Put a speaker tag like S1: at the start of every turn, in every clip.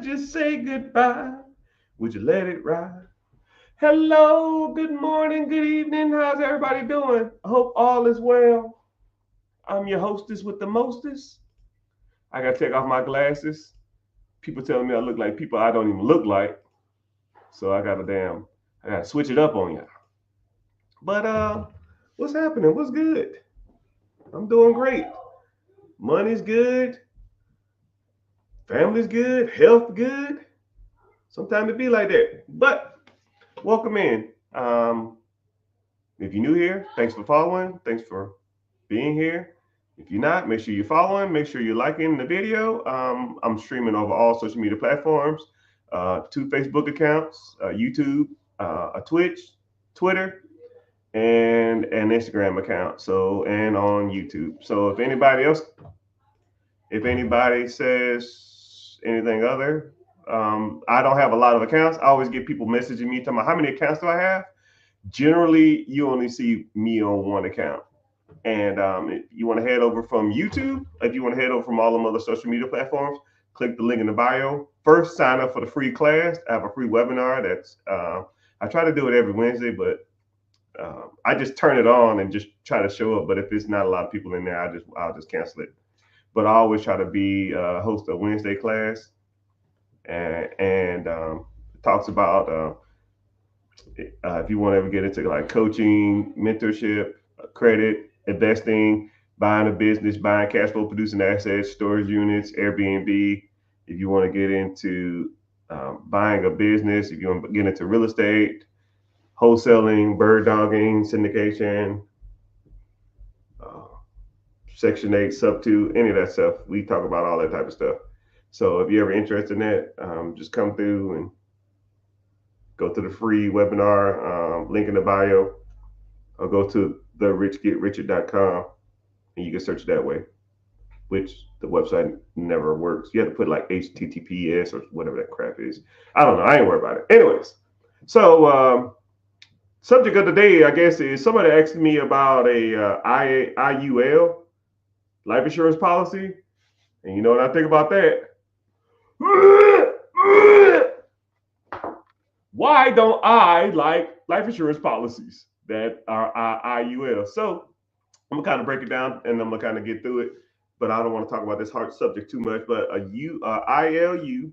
S1: just say goodbye? Would you let it ride? Hello, good morning, good evening. How's everybody doing? I hope all is well. I'm your hostess with the mostest. I gotta take off my glasses. People telling me I look like people I don't even look like. So I gotta switch it up on you. But what's happening? What's good? I'm doing great. Money's good, family's good, health good. Sometimes it be like that. But welcome in. If you're new here, thanks for following. Thanks for being here. If you're not, make sure you're following. Make sure you're liking the video. I'm streaming over all social media platforms, two Facebook accounts, YouTube, a Twitch, Twitter, and an Instagram account. So and on YouTube. So if anybody says anything other, I don't have a lot of accounts. I always get people messaging me talking about how many accounts do I have. Generally, you only see me on one account. And if you want to head over from YouTube, if you want to head over from all them other social media platforms, click the link in the bio. First, sign up for the free class. I have a free webinar that's I try to do it every Wednesday, but I just turn it on and just try to show up. But if it's not a lot of people in there, I'll just cancel it. But I always try to be host a Wednesday class and talks about if you want to ever get into like coaching, mentorship, credit, investing, buying a business, buying cash flow producing assets, storage units, Airbnb. If you want to get into buying a business, if you want to get into real estate, wholesaling, bird dogging, syndication, uh, Section 8, Sub 2, any of that stuff, we talk about all that type of stuff. So if you're ever interested in that, just come through and go to the free webinar, link in the bio, or go to therichgetrichard.com and you can search that way, which the website never works. You have to put like HTTPS or whatever that crap is. I don't know. I ain't worried about it. Anyways, so subject of the day, I guess, is somebody asked me about a IUL, life insurance policy. And you know what I think about that? Why don't I like life insurance policies that are IUL? So I'm gonna kind of break it down and I'm gonna kind of get through it, but I don't want to talk about this hard subject too much. But ILU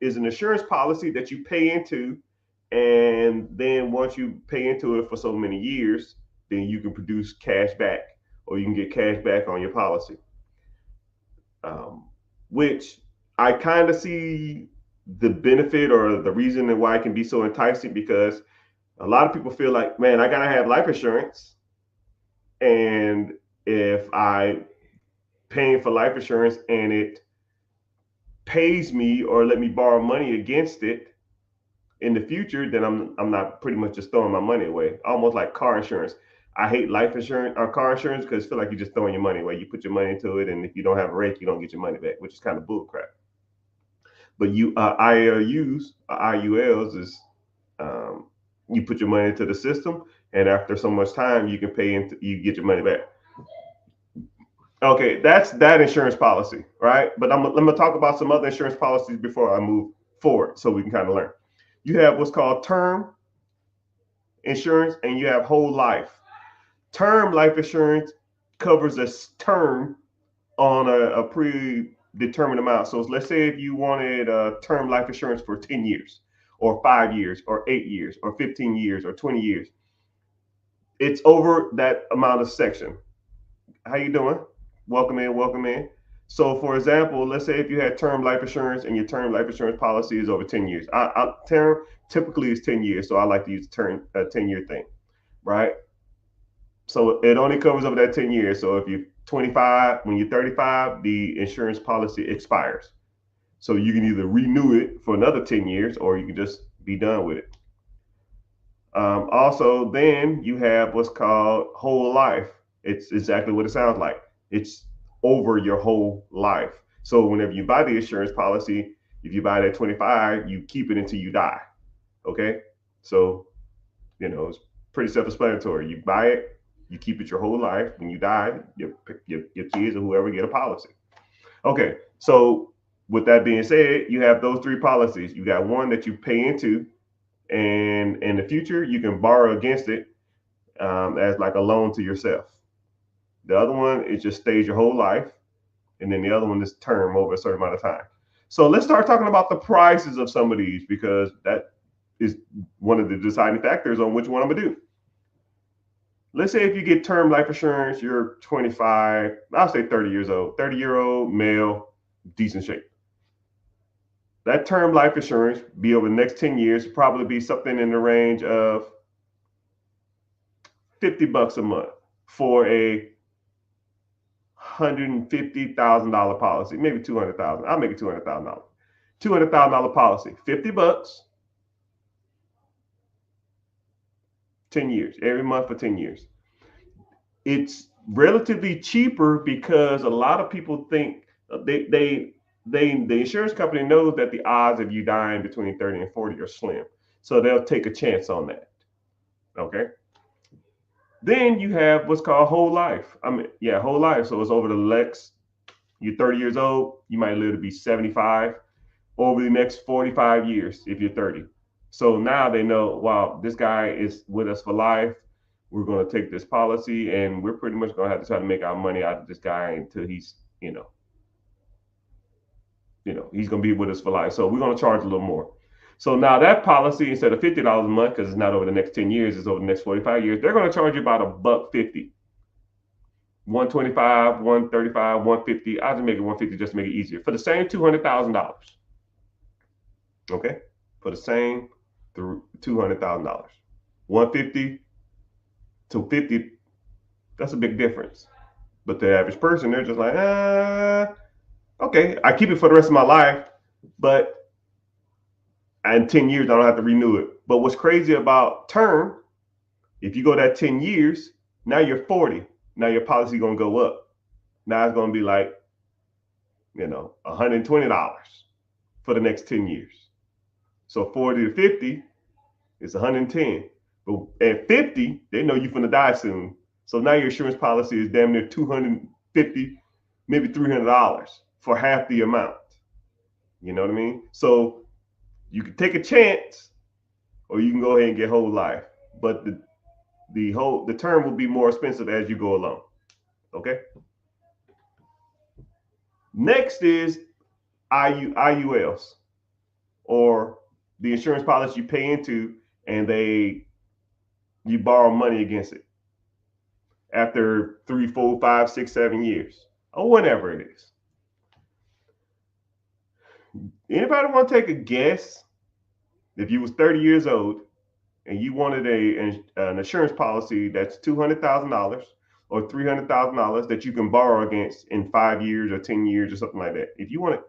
S1: is an insurance policy that you pay into, and then once you pay into it for so many years, then you can produce cash back or you can get cash back on your policy, which I kind of see the benefit or the reason why it can be so enticing because a lot of people feel like, man, I gotta have life insurance, and if I paying for life insurance and it pays me or let me borrow money against it in the future, then I'm not pretty much just throwing my money away. Almost like car insurance. I hate life insurance or car insurance because I feel like you're just throwing your money away. You put your money into it, and if you don't have a rate, you don't get your money back, which is kind of bull crap. But IULs is you put your money into the system, and after so much time, you can pay into you get your money back. Okay, that's that insurance policy, right? But I'm gonna talk about some other insurance policies before I move forward, so we can kind of learn. You have what's called term insurance, and you have whole life. Term life insurance covers a term on a predetermined amount. So let's say if you wanted term life insurance for 10 years, or 5 years, or 8 years, or 15 years, or 20 years, it's over that amount of section. How you doing? Welcome in, welcome in. So, for example, let's say if you had term life insurance and your term life insurance policy is over 10 years. Term typically is 10 years, so I like to use the term 10-year thing, right? So it only covers over that 10 years. So if you're 25, when you're 35, the insurance policy expires. So you can either renew it for another 10 years or you can just be done with it. Also, then you have what's called whole life. It's exactly what it sounds like. It's over your whole life. So whenever you buy the insurance policy, if you buy it at 25, you keep it until you die. Okay? So, it's pretty self-explanatory. You buy it, you keep it your whole life. When you die, your kids or whoever get a policy. Okay, so with that being said, you have those three policies. You got one that you pay into, and in the future you can borrow against it as like a loan to yourself. The other one is just stays your whole life, and then the other one is term over a certain amount of time. So let's start talking about the prices of some of these, because that is one of the deciding factors on which one I'm gonna do. Let's say if you get term life insurance, you're 25, I'll say 30 years old, 30-year-old male, decent shape. That term life insurance be over the next 10 years, probably be something in the range of $50 a month for a $150,000 policy, maybe 200,000. I'll make it $200,000. $200,000 policy, $50, 10 years, every month for 10 years. It's relatively cheaper because a lot of people think the insurance company knows that the odds of you dying between 30 and 40 are slim. So they'll take a chance on that. Okay. Then you have what's called whole life. Whole life. So it's over the next, you're 30 years old, you might live to be 75 over the next 45 years if you're 30. So now they know, wow, this guy is with us for life. We're going to take this policy, and we're pretty much going to have to try to make our money out of this guy until he's, he's going to be with us for life. So we're going to charge a little more. So now that policy, instead of $50 a month, because it's not over the next 10 years, it's over the next 45 years, they're going to charge you about $1.50. 125, 135, 150. I'll just make it 150 just to make it easier. For the same $200,000. Okay? For the same $200,000. 150 to 50, that's a big difference. But the average person, they're just like, okay, I keep it for the rest of my life, but in 10 years, I don't have to renew it. But what's crazy about term, if you go that 10 years, now you're 40. Now your policy going to go up. Now it's going to be like, $120 for the next 10 years. So 40 to 50 is 110. But at 50, they know you're going to die soon. So now your insurance policy is damn near $250, maybe $300 for half the amount. You know what I mean? So you can take a chance, or you can go ahead and get whole life. But the term will be more expensive as you go along. Okay. Next is IULs, or the insurance policy you pay into, and you borrow money against it after 3, 4, 5, 6, 7 years, or whatever it is. Anybody want to take a guess? If you was 30 years old and you wanted an insurance policy that's $200,000 or $300,000 that you can borrow against in 5 years or 10 years or something like that. If you want to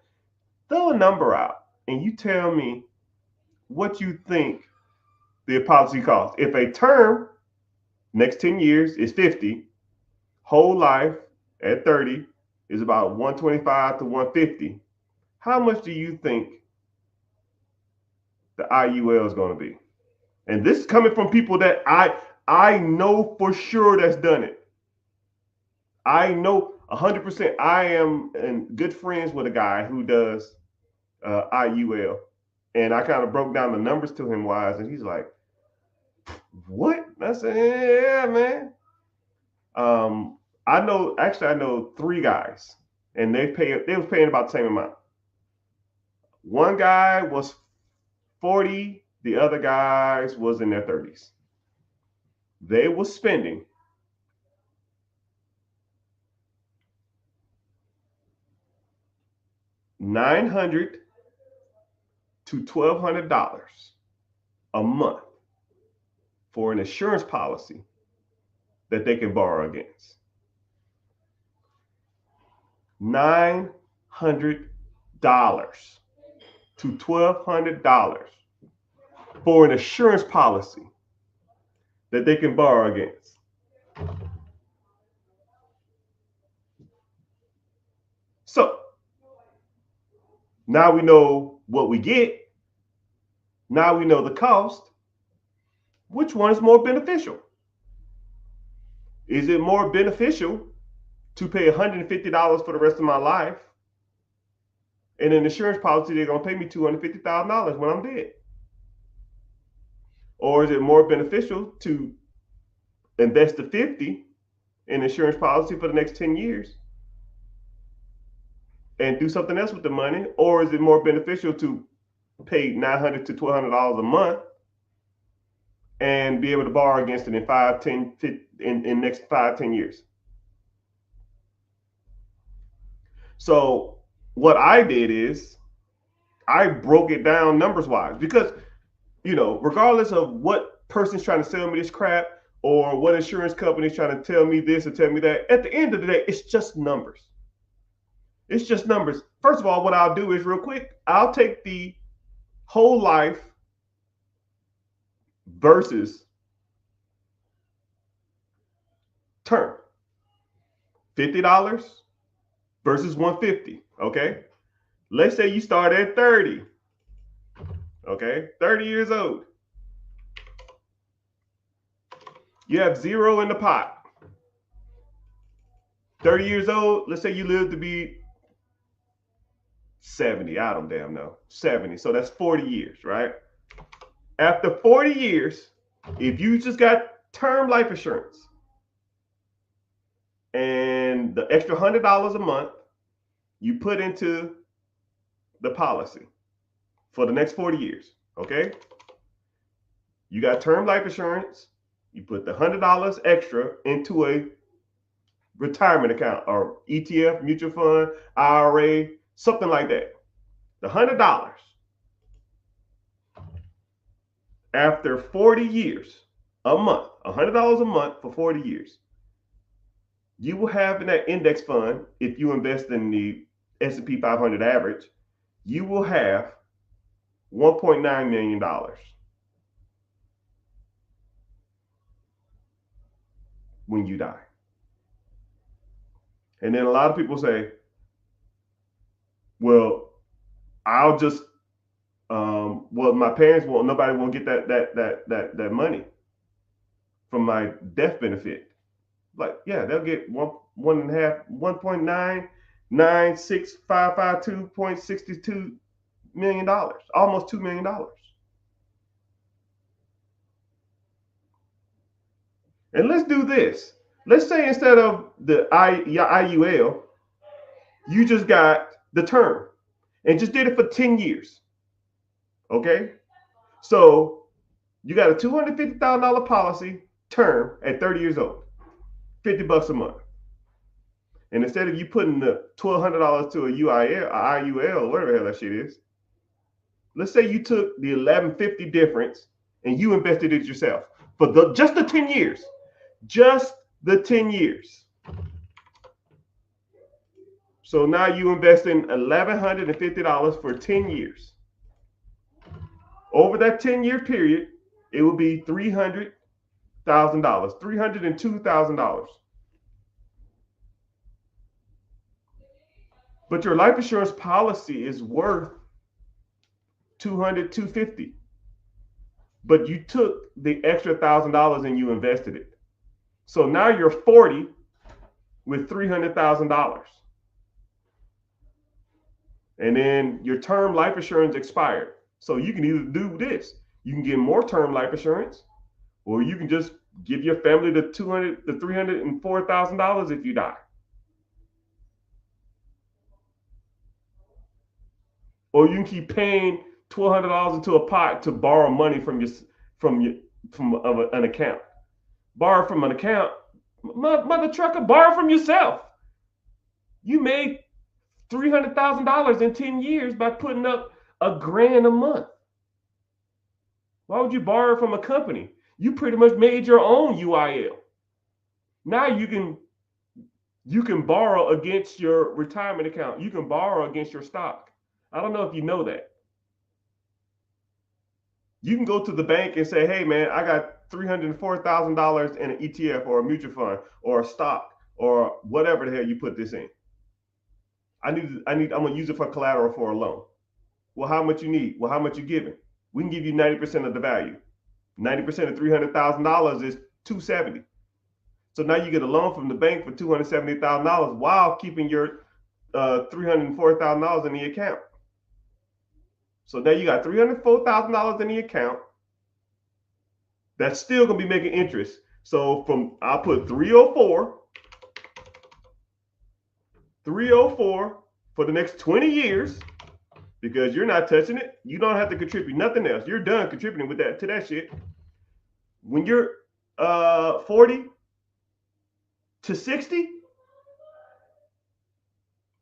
S1: throw a number out and you tell me what you think the policy costs. If a term next 10 years is 50, whole life at 30 is about 125 to 150. How much do you think the IUL is going to be? And this is coming from people that I know for sure that's done it. I know 100%. I am good friends with a guy who does IUL, and I kind of broke down the numbers to him wise, and he's like, "What?" I said, "Yeah, man." I know 3 guys, and they was paying about the same amount. One guy was 40, the other guys was in their 30s. They were spending $900 to $1,200 a month for an insurance policy that they can borrow against. $900 to $1,200 for an insurance policy that they can borrow against. So now we know what we get. Now we know the cost. Which one is more beneficial? Is it more beneficial to pay $150 for the rest of my life And in the insurance policy, they're going to pay me $250,000 when I'm dead. Or is it more beneficial to invest the 50 in insurance policy for the next 10 years and do something else with the money? Or is it more beneficial to pay $900 to $1,200 a month and be able to borrow against it in 5, 10, 15, in next 5, 10 years? So what I did is I broke it down numbers wise, because, regardless of what person's trying to sell me this crap or what insurance company's trying to tell me this or tell me that, at the end of the day, it's just numbers. It's just numbers. First of all, what I'll do is, real quick, I'll take the whole life versus term. $50 versus $150. Okay. Let's say you start at 30. Okay. 30 years old. You have zero in the pot. 30 years old. Let's say you live to be 70. I don't damn know. 70. So that's 40 years, right? After 40 years, if you just got term life insurance and the extra $100 a month you put into the policy for the next 40 years, okay? You got term life insurance, you put the $100 extra into a retirement account or ETF, mutual fund, IRA, something like that. The $100 after 40 years, a month, $100 a month for 40 years, you will have in that index fund, if you invest in the S&P 500 average, you will have $1.9 million. When you die. And then a lot of people say, well, I'll just, well, my parents nobody won't get that money from my death benefit. Like, yeah, they'll get 1.96552.62 million dollars, almost $2 million. And let's do this. Let's say instead of the IUL, you just got the term and just did it for 10 years. Okay? So you got a $250,000 policy term at 30 years old, $50 a month. And instead of you putting the $1,200 to a IUL, whatever the hell that shit is, let's say you took the $1,150 difference and you invested it yourself for just the 10 years. Just the 10 years. So now you invest in $1,150 for 10 years. Over that 10-year period, it will be $300,000, $302,000. But your life insurance policy is worth $200,000, $250,000. But you took the extra $1,000 and you invested it. So now you're 40 with $300,000. And then your term life insurance expired. So you can either do this. You can get more term life insurance, or you can just give your family the $304,000 if you die. Or you can keep paying $1,200 into a pot to borrow money from an account. Borrow from an account, mother trucker, borrow from yourself. You made $300,000 in 10 years by putting up $1,000 a month. Why would you borrow from a company? You pretty much made your own UIL. Now you can borrow against your retirement account. You can borrow against your stock. I don't know if you know that. You can go to the bank and say, hey man, I got $304,000 in an ETF or a mutual fund or a stock or whatever the hell you put this in. I'm gonna use it for collateral for a loan. Well, how much you need? Well, how much you giving? We can give you 90% of the value. 90% of $300,000 is $270,000. So now you get a loan from the bank for $270,000 while keeping your $304,000 in the account. So now you got $304,000 in the account. That's still gonna be making interest. So I'll put 304 for the next 20 years because you're not touching it. You don't have to contribute nothing else. You're done contributing with that to that shit. When you're 40 to 60,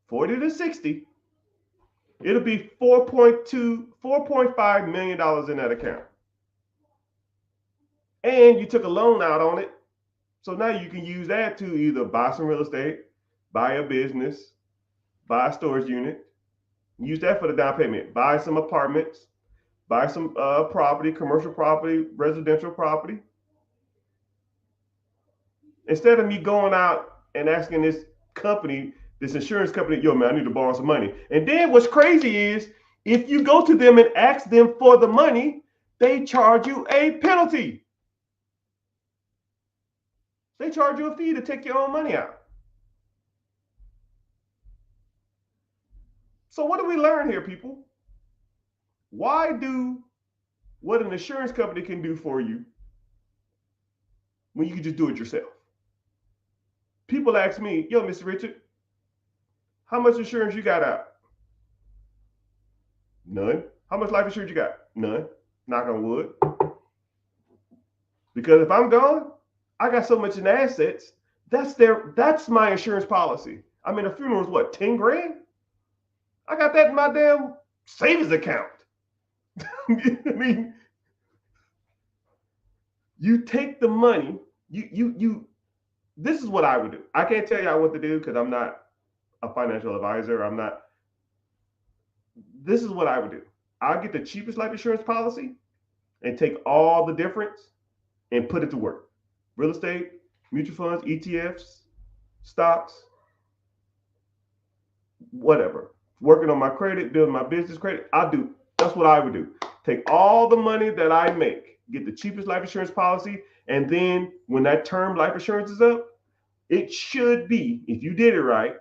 S1: 40 to 60, it'll be $4.5 million in that account. And you took a loan out on it. So now you can use that to either buy some real estate, buy a business, buy a storage unit, use that for the down payment, buy some apartments, buy some property, commercial property, residential property. Instead of me going out and asking this company, this insurance company, yo, man, I need to borrow some money. And then what's crazy is if you go to them and ask them for the money, they charge you a penalty. They charge you a fee to take your own money out. So what do we learn here, people? Why do what an insurance company can do for you when you can just do it yourself? People ask me, yo, Mr. Richard, how much insurance you got out? None. How much life insurance you got? None. Knock on wood. Because if I'm gone, I got so much in assets. That's my insurance policy. I mean, a funeral is what, 10 grand? I got that in my damn savings account. I mean, you take the money, this is what I would do. I can't tell y'all what to do because I'm not a financial advisor. This is what I would do. I'll get the cheapest life insurance policy and take all the difference and put it to work. Real estate, mutual funds, ETFs, stocks, whatever. Working on my credit, building my business credit. That's what I would do. Take all the money that I make, get the cheapest life insurance policy, and then when that term life insurance is up, it should be, if you did it right,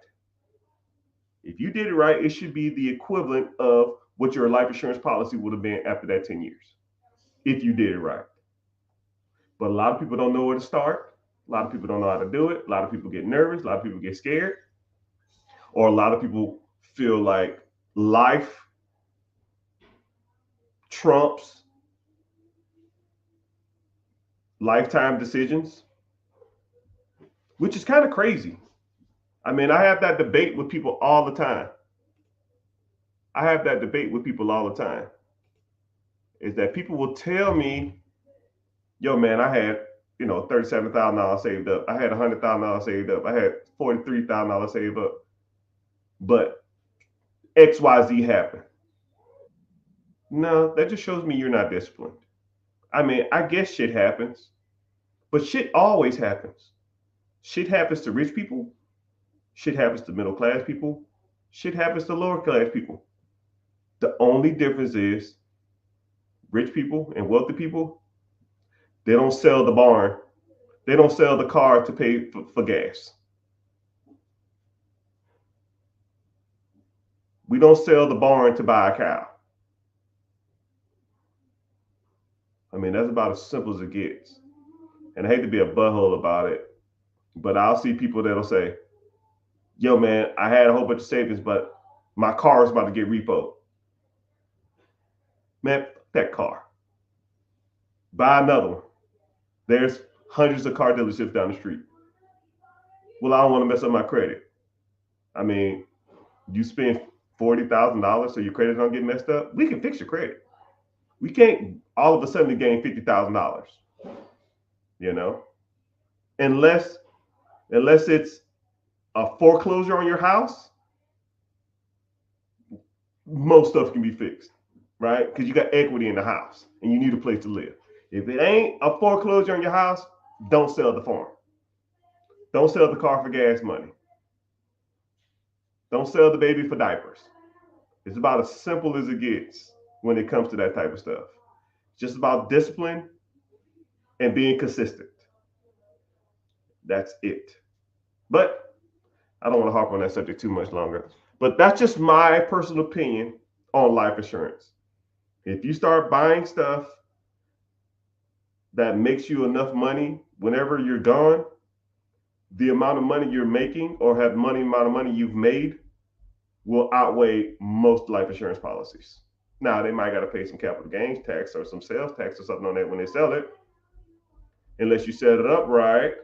S1: it should be the equivalent of what your life insurance policy would have been after that 10 years, if you did it right. But a lot of people don't know where to start. A lot of people don't know how to do it. A lot of people get nervous. A lot of people get scared. Or a lot of people feel like life trumps lifetime decisions, which is kind of crazy. I mean, I have that debate with people all the time. Is that people will tell me, yo, man, I had, $37,000 saved up. I had $100,000 saved up. I had $43,000 saved up. But XYZ happened. No, that just shows me you're not disciplined. I mean, I guess shit happens, but shit always happens. Shit happens to rich people. Shit happens to middle class people. Shit happens to lower class people. The only difference is rich people and wealthy people, they don't sell the barn. They don't sell the car to pay for gas. We don't sell the barn to buy a cow. I mean, that's about as simple as it gets. And I hate to be a butthole about it, but I'll see people that'll say, yo, man, I had a whole bunch of savings, but my car is about to get repoed. Man, that car. Buy another one. There's hundreds of car dealerships down the street. Well, I don't want to mess up my credit. I mean, you spend $40,000 so your credit don't get messed up. We can fix your credit. We can't all of a sudden gain $50,000. Unless it's a foreclosure on your house, most stuff can be fixed, right? Because you got equity in the house and you need a place to live. If it ain't a foreclosure on your house, don't sell the farm. Don't sell the car for gas money. Don't sell the baby for diapers. It's about as simple as it gets when it comes to that type of stuff. It's just about discipline and being consistent. That's it. But I don't want to harp on that subject too much longer. But that's just my personal opinion on life insurance. If you start buying stuff that makes you enough money whenever you're gone, the amount of money you're making or have money amount of money you've made will outweigh most life insurance policies. Now they might got to pay some capital gains tax or some sales tax or something on that when they sell it, unless you set it up right.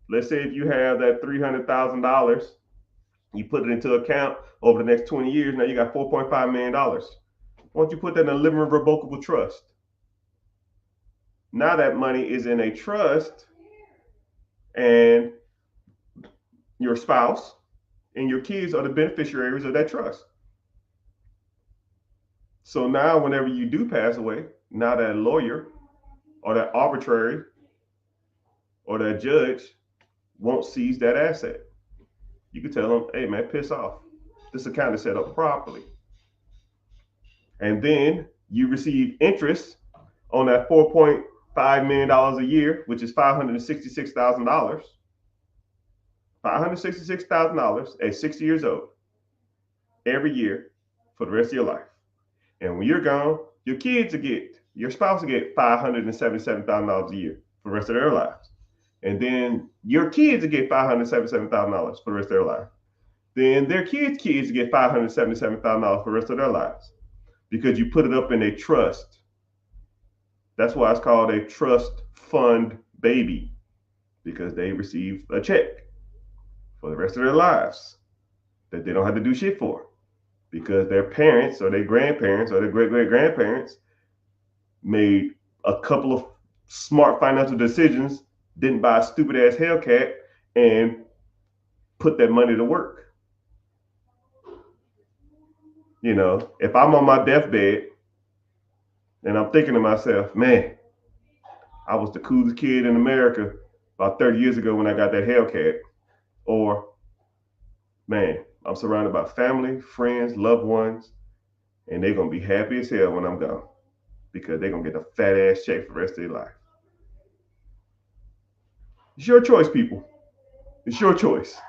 S1: Let's say if you have that $300,000, you put it into account over the next 20 years. Now you got $4.5 million. Why don't you put that in a living revocable trust? Now that money is in a trust, and your spouse and your kids are the beneficiaries of that trust. So now, whenever you do pass away, now that lawyer or that arbitrary or that judge won't seize that asset. You can tell them, hey man, piss off. This account is set up properly. And then you receive interest on that $4.5 million a year, which is $566,000. $566,000 at 60 years old every year for the rest of your life. And when you're gone, your spouse will get $577,000 a year for the rest of their lives. And then your kids will get $577,000 for the rest of their life. Then their kids get $577,000 for the rest of their lives because you put it up in a trust. That's why it's called a trust fund baby, because they receive a check for the rest of their lives that they don't have to do shit for, because their parents or their grandparents or their great-great-grandparents made a couple of smart financial decisions, didn't buy a stupid ass Hellcat, and put that money to work. You know, if I'm on my deathbed and I'm thinking to myself, man, I was the coolest kid in America about 30 years ago when I got that Hellcat, or man, I'm surrounded by family, friends, loved ones, and they're gonna be happy as hell when I'm gone because they're gonna get a fat ass check for the rest of their life. It's your choice, people. It's your choice,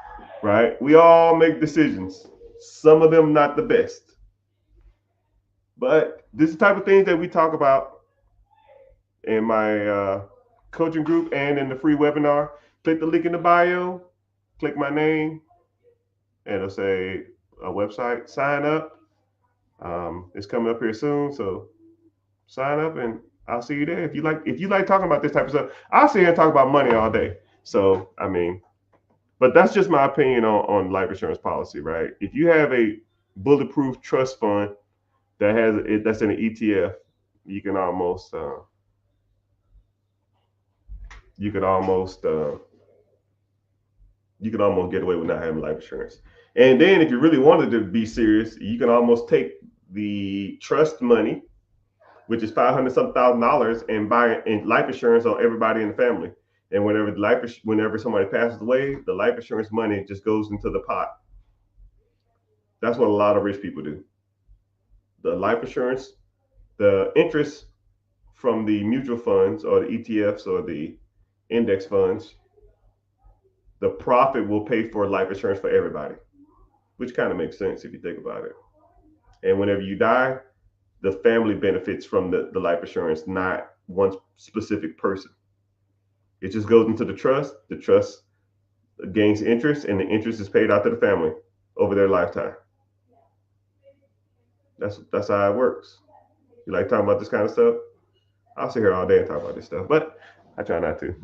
S1: right? We all make decisions. Some of them not the best, but this is the type of things that we talk about in my coaching group and in the free webinar. Click the link in the bio. Click my name, and it'll say a website. Sign up. It's coming up here soon, so sign up, and I'll see you there. If you like talking about this type of stuff, I'll sit here and talk about money all day. So I mean, but that's just my opinion on life insurance policy, right? If you have a bulletproof trust fund that's in an ETF, you can almost you could almost get away with not having life insurance. And then if you really wanted to be serious, you can almost take the trust money, which is $500,000, and buy life insurance on everybody in the family. And whenever somebody passes away, the life insurance money just goes into the pot. That's what a lot of rich people do. The life insurance, the interest from the mutual funds or the ETFs or the index funds, the profit will pay for life insurance for everybody, which kind of makes sense if you think about it. And whenever you die, the family benefits from the life insurance, not one specific person. It just goes into the trust. The trust gains interest, and the interest is paid out to the family over their lifetime. That's how it works. You like talking about this kind of stuff? I'll sit here all day and talk about this stuff, but I try not to.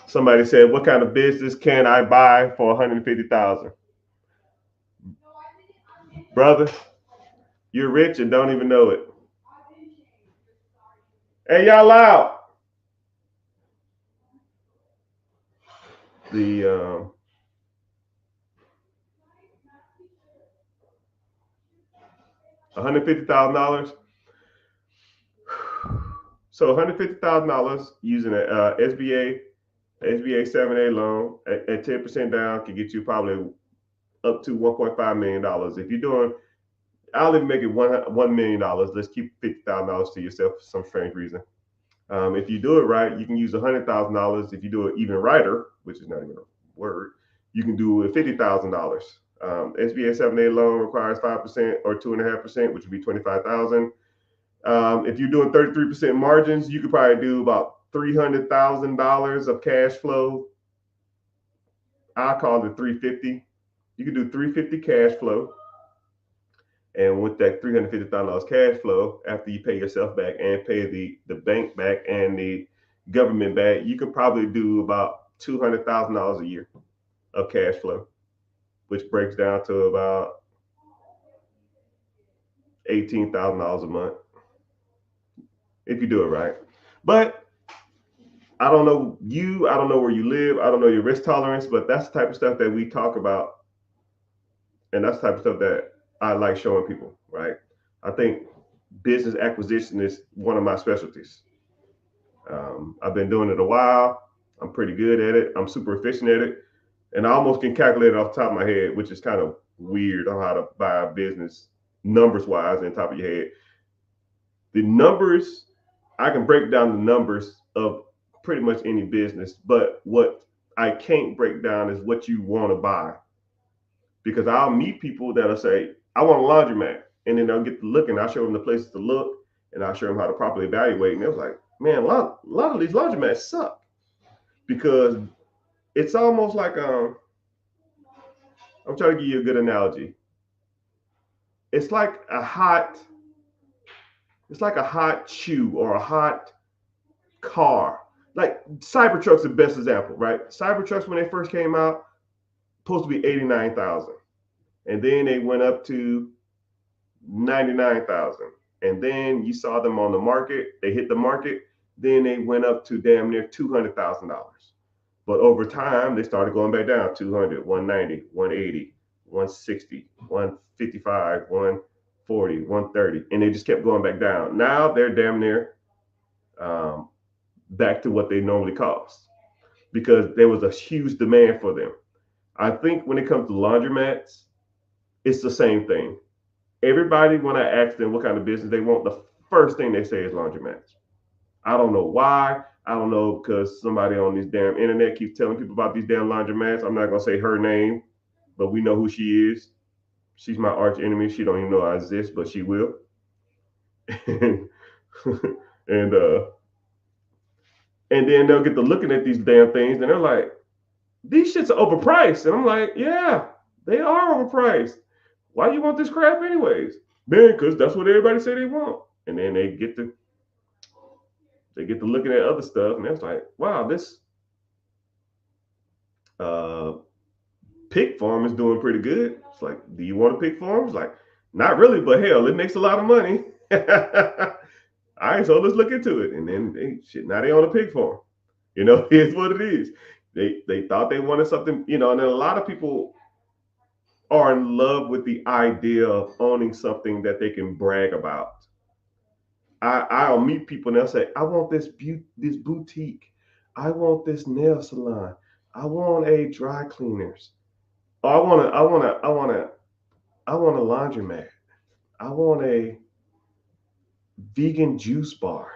S1: Somebody said, "What kind of business can I buy for 150,000?" Brother, you're rich and don't even know it. Hey, y'all loud. The $150,000. So $150,000 using a SBA 7A loan at 10% down can get you probably up to $1.5 million. If you're doing, I'll even make it $1 million. Let's keep $50,000 to yourself for some strange reason. If you do it right, you can use $100,000. If you do it even righter, which is not even a word, you can do it $50,000. SBA 7A loan requires 5% or 2.5%, which would be $25,000. If you're doing 33% margins, you could probably do about $300,000 of cash flow. I call it 350. You can do 350 cash flow. And with that $350,000 cash flow, after you pay yourself back and pay the bank back and the government back, you could probably do about $200,000 a year of cash flow, which breaks down to about $18,000 a month if you do it right. But I don't know you, I don't know where you live, I don't know your risk tolerance, but that's the type of stuff that we talk about, and that's the type of stuff that I like showing people, right? I think business acquisition is one of my specialties. I've been doing it a while. I'm pretty good at it. I'm super efficient at it, and I almost can calculate it off the top of my head, which is kind of weird on how to buy a business numbers wise on top of your head. The numbers, I can break down the numbers of pretty much any business, but what I can't break down is what you want to buy, because I'll meet people that'll say, I want a laundromat. And then they'll get to look and I'll show them the places to look and I'll show them how to properly evaluate. And it was like, man, a lot of these laundromats suck, because it's almost like I'm trying to give you a good analogy. It's like a hot, it's like a hot shoe or a hot car. Like Cybertruck's the best example, right? Cybertrucks when they first came out, supposed to be 89,000. And then they went up to 99,000. And then you saw them on the market, they hit the market, then they went up to damn near $200,000. But over time, they started going back down 200, 190, 180, 160, 155, 140, 130. And they just kept going back down. Now they're damn near back to what they normally cost, because there was a huge demand for them. I think when it comes to laundromats, it's the same thing. Everybody, when I ask them what kind of business they want, the first thing they say is laundromats. I don't know why. I don't know, because somebody on this damn internet keeps telling people about these damn laundromats. I'm not gonna say her name, but we know who she is. She's my arch enemy. She don't even know I exist, but she will. and and and then they'll get to looking at these damn things and they're like, these shits are overpriced. And I'm like, yeah, they are overpriced. Why do you want this crap anyways? Man, because that's what everybody say they want. And then they get to looking at other stuff and it's like, wow, this uh pig farm is doing pretty good. It's like, do you want a pig farm? It's like, not really, but hell, it makes a lot of money. All right, so let's look into it. And then now they own a pig farm. Here's what it is. They thought they wanted something, and then a lot of people are in love with the idea of owning something that they can brag about. I'll meet people and they'll say, I want this boutique. I want this nail salon. I want a dry cleaners. Oh, I want a laundromat. I want a vegan juice bar.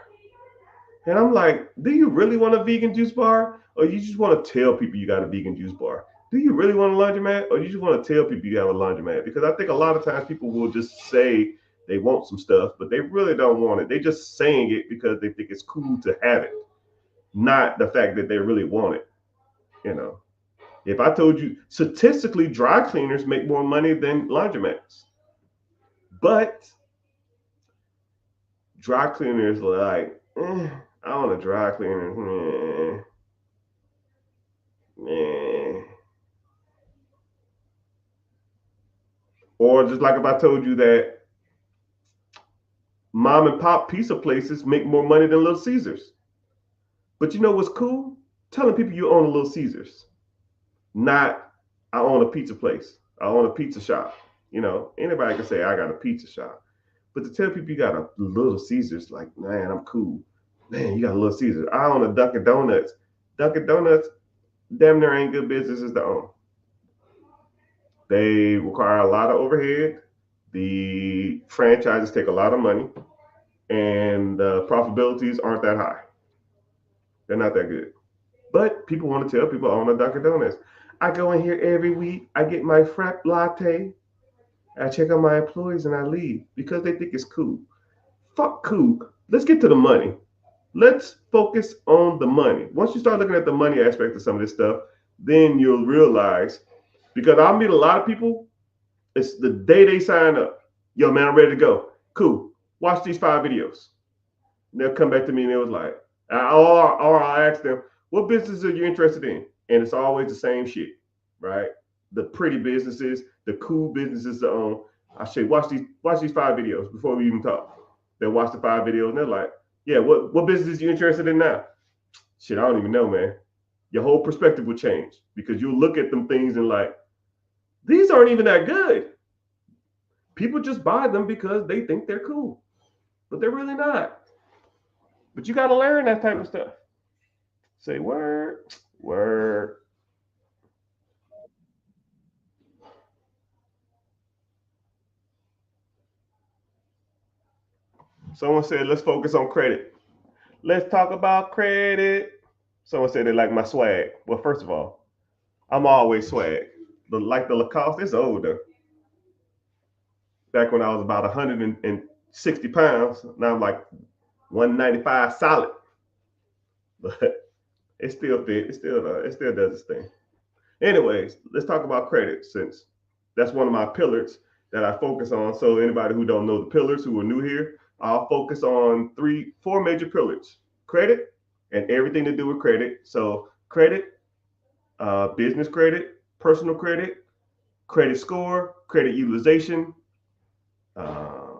S1: And I'm like, do you really want a vegan juice bar? Or you just want to tell people you got a vegan juice bar? Do you really want a laundromat? Or you just want to tell people you have a laundromat? Because I think a lot of times people will just say they want some stuff, but they really don't want it. They're just saying it because they think it's cool to have it, not the fact that they really want it. You know, if I told you statistically, dry cleaners make more money than laundromats, but dry cleaners are like, I want a dry cleaner. Or just like if I told you that mom and pop pizza places make more money than Little Caesars. But you know what's cool? Telling people you own a Little Caesars, not I own a pizza place. I own a pizza shop. Anybody can say I got a pizza shop. But to tell people you got a Little Caesars, like, man, I'm cool. Man, you got a Little Caesars. I own a Dunkin' Donuts. Dunkin' Donuts, damn near ain't good businesses to own. They require a lot of overhead. The franchises take a lot of money, and the profitabilities aren't that high. They're not that good. But people want to tell people I own a Dunkin' Donuts. I go in here every week. I get my frap latte. I check on my employees and I leave because they think it's cool. fuck cool. Let's get to the money. Let's focus on the money. Once you start looking at the money aspect of some of this stuff, then you'll realize, because I meet a lot of people, it's the day they sign up. Yo, man, I'm ready to go. Cool. Watch these 5 videos. And they'll come back to me and it was like, or I ask them, what business are you interested in? And it's always the same shit, right? The pretty businesses, the cool businesses to own. I say, watch these 5 videos before we even talk. They'll watch the 5 videos and they're like, yeah, what business are you interested in now? Shit, I don't even know, man. Your whole perspective will change because you'll look at them things and like, these aren't even that good. People just buy them because they think they're cool, but they're really not. But you got to learn that type of stuff. Say word, word. Someone said, let's focus on credit. Let's talk about credit. Someone said they like my swag. Well, first of all, I'm always swag. But like the Lacoste, it's older. Back when I was about 160 pounds, now I'm like 195 solid. But it still fit. It still does its thing. Anyways, let's talk about credit since that's one of my pillars that I focus on. So anybody who don't know the pillars, who are new here, I'll focus on four major pillars: credit and everything to do with credit. So credit, business credit, personal credit, credit score, credit utilization, uh,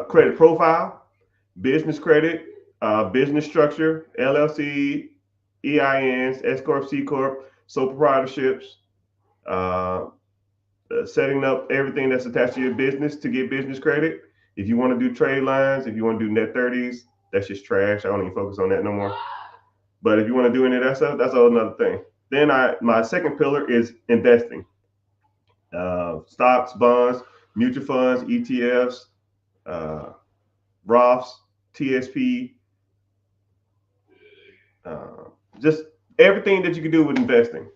S1: credit profile, business credit, business structure, LLC, EINs, S corp, C corp, sole proprietorships, uh, setting up everything that's attached to your business to get business credit. If you want to do trade lines, if you want to do net 30s, that's just trash. I don't even focus on that no more. But if you want to do any of that stuff, that's all another thing. Then my second pillar is investing. Stocks, bonds, mutual funds, ETFs, uh, Roths, TSP, just everything that you can do with investing,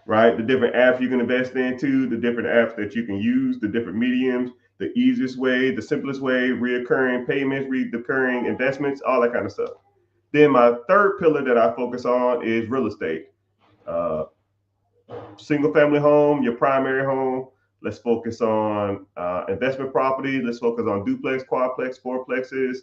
S1: right? The different apps you can invest into, the different apps that you can use, the different mediums, the easiest way, the simplest way, reoccurring payments, recurring investments, all that kind of stuff. Then my third pillar that I focus on is real estate. Uh, Single family home, your primary home. Let's focus on investment property. Let's focus on duplex, quadplex, fourplexes.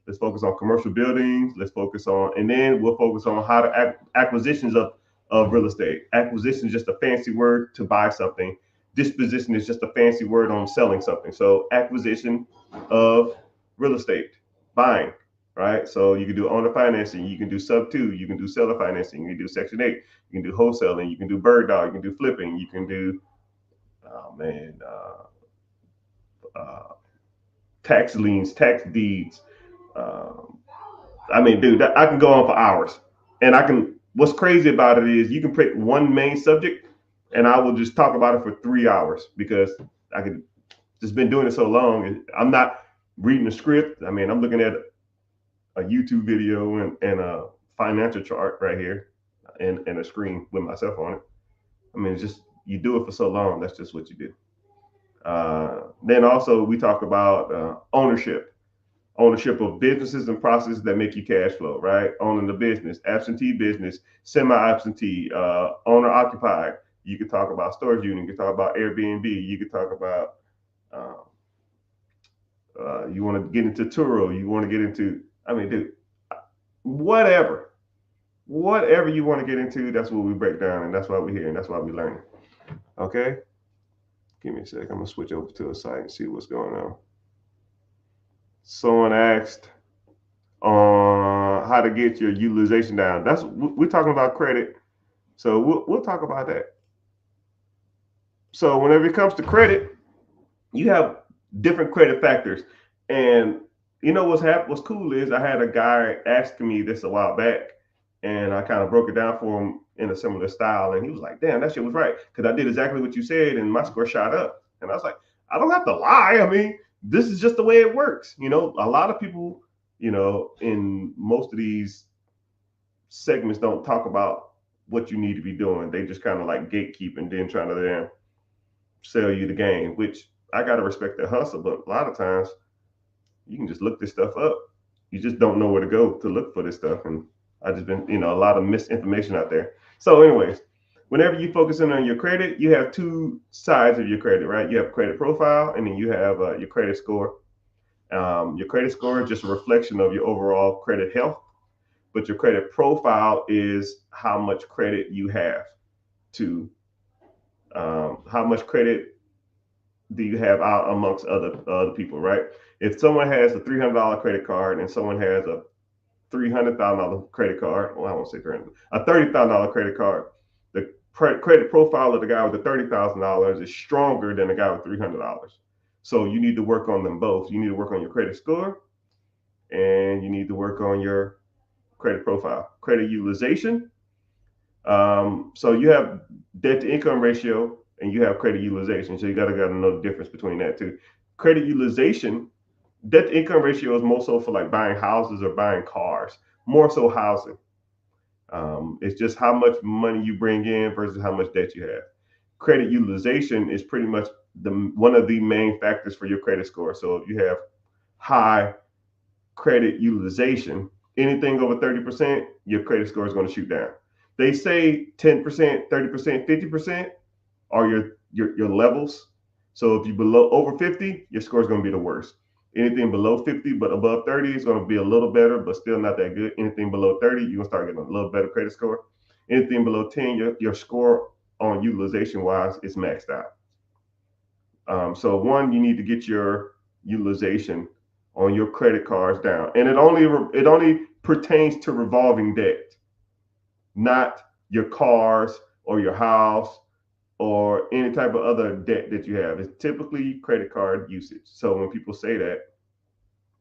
S1: Let's focus on commercial buildings. Let's focus on, and then we'll focus on how to acquisitions of real estate. Acquisition is just a fancy word to buy something. Disposition is just a fancy word on selling something. So acquisition of real estate, buying, right? So you can do owner financing, you can do sub two, you can do seller financing, you can do section 8, you can do wholesaling, you can do bird dog, you can do flipping, you can do, oh man, uh, tax liens, tax deeds. Um, I mean, dude, I can go on for hours. And I can, what's crazy about it is you can pick one main subject and I will just talk about it for 3 hours because I could just been doing it so long. I'm not reading a script. I mean, I'm looking at a YouTube video and a financial chart right here and a screen with myself on it. I mean, it's just, you do it for so long. That's just what you do. Then also we talk about ownership of businesses and processes that make you cash flow, right? Owning the business, absentee business, semi-absentee, owner occupied. You could talk about storage unit. You could talk about Airbnb. You could talk about uh, you want to get into Turo. You want to get into, I mean, dude, whatever, whatever you want to get into, that's what we break down, and that's why we're here, and that's why we learn. Okay, give me a sec. I'm gonna switch over to a site and see what's going on. Someone asked on how to get your utilization down. That's we're talking about credit, so we'll talk about that. So whenever it comes to credit, you have different credit factors, and you know what's cool is I had a guy asking me this a while back, and I kind of broke it down for him in a similar style, and he was like, "Damn, that shit was right," because I did exactly what you said, and my score shot up. And I was like, "I don't have to lie. I mean, this is just the way it works." You know, a lot of people, you know, in most of these segments don't talk about what you need to be doing. They just kind of like gatekeep and then trying to then sell you the game, which I gotta respect their hustle, but a lot of times you can just look this stuff up. You just don't know where to go to look for this stuff, and I just been, a lot of misinformation out there. So, anyways, whenever you focus in on your credit, you have two sides of your credit, right? You have credit profile, and then you have your credit score. Your credit score is just a reflection of your overall credit health, but your credit profile is how much credit you have to, how much credit do you have out amongst other people, right? If someone has a $300 credit card and someone has a $300,000 credit card, well, I won't say 300, a $30,000 credit card, the credit profile of the guy with the $30,000 is stronger than the guy with $300. So you need to work on them both. You need to work on your credit score, and you need to work on your credit profile, credit utilization. So you have debt to income ratio and you have credit utilization. So you gotta know the difference between that too. Credit utilization, debt to income ratio is more so for like buying houses or buying cars, more so housing. It's just how much money you bring in versus how much debt you have. Credit utilization is pretty much one of the main factors for your credit score. So if you have high credit utilization, anything over 30%, your credit score is going to shoot down. They say 10%, 30%, 50% are your levels. So if you below over 50, your score is going to be the worst. Anything below 50 but above 30 is going to be a little better, but still not that good. Anything below 30, you're going to start getting a little better credit score. Anything below 10, your score on utilization wise is maxed out. So one, you need to get your utilization on your credit cards down, and it only pertains to revolving debt, not your cars or your house or any type of other debt that you have. It's typically credit card usage. So when people say that,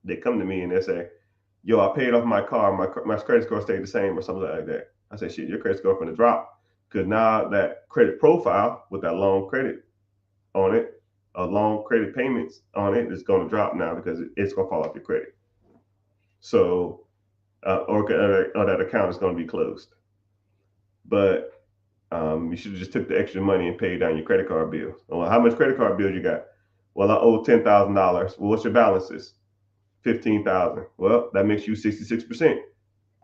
S1: they come to me and they say, "Yo, I paid off my car. My credit score stayed the same," or something like that. I say, "Shit, your credit score going to drop because now that credit profile with that long credit on it, long credit payments on it is going to drop now because it's going to fall off your credit. So, or that account is going to be closed. But you should have just took the extra money and paid down your credit card bills. Well, how much credit card bills you got? Well, I owe $10,000. Well, what's your balances? 15,000. Well, that makes you 66%.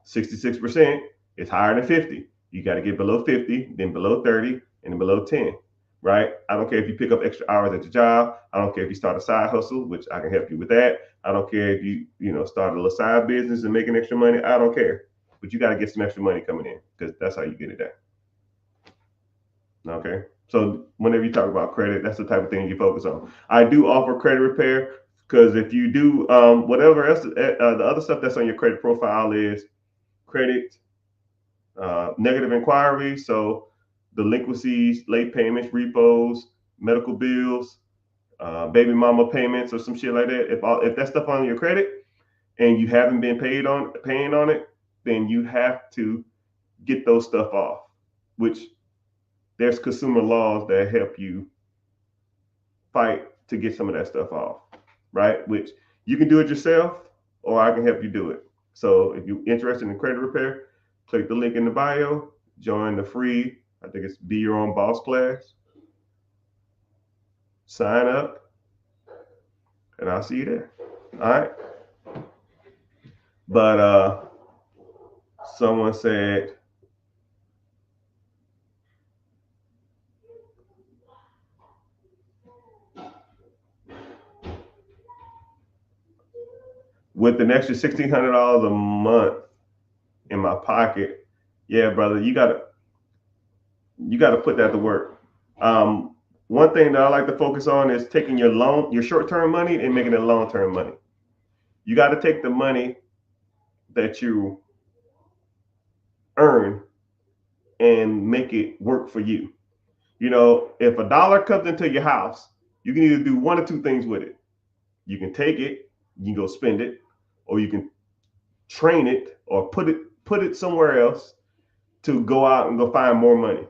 S1: 66% is higher than 50. You got to get below 50, then below 30, and then below 10. Right? I don't care if you pick up extra hours at your job. I don't care if you start a side hustle, which I can help you with that. I don't care if you start a little side business and making extra money. I don't care. But you got to get some extra money coming in because that's how you get it done. Okay. So whenever you talk about credit, that's the type of thing you focus on. I do offer credit repair because if you do whatever else, the other stuff that's on your credit profile is credit, negative inquiries. So delinquencies, late payments, repos, medical bills, baby mama payments, or some shit like that. If that stuff on your credit and you haven't been paying on it, then you have to get those stuff off. Which there's consumer laws that help you fight to get some of that stuff off, right? Which you can do it yourself, or I can help you do it. So if you're interested in credit repair, click the link in the bio, join the free, I think it's Be Your Own Boss class. Sign up, and I'll see you there. All right. But someone said, with an extra $1,600 a month in my pocket, yeah, brother, you gotta put that to work. One thing that I like to focus on is taking your short-term money and making it long-term money. You got to take the money that you earn and make it work for you. If a dollar comes into your house, you can either do one or two things with it. You can take it, you can go spend it, or you can train it or put it somewhere else to go out and go find more money,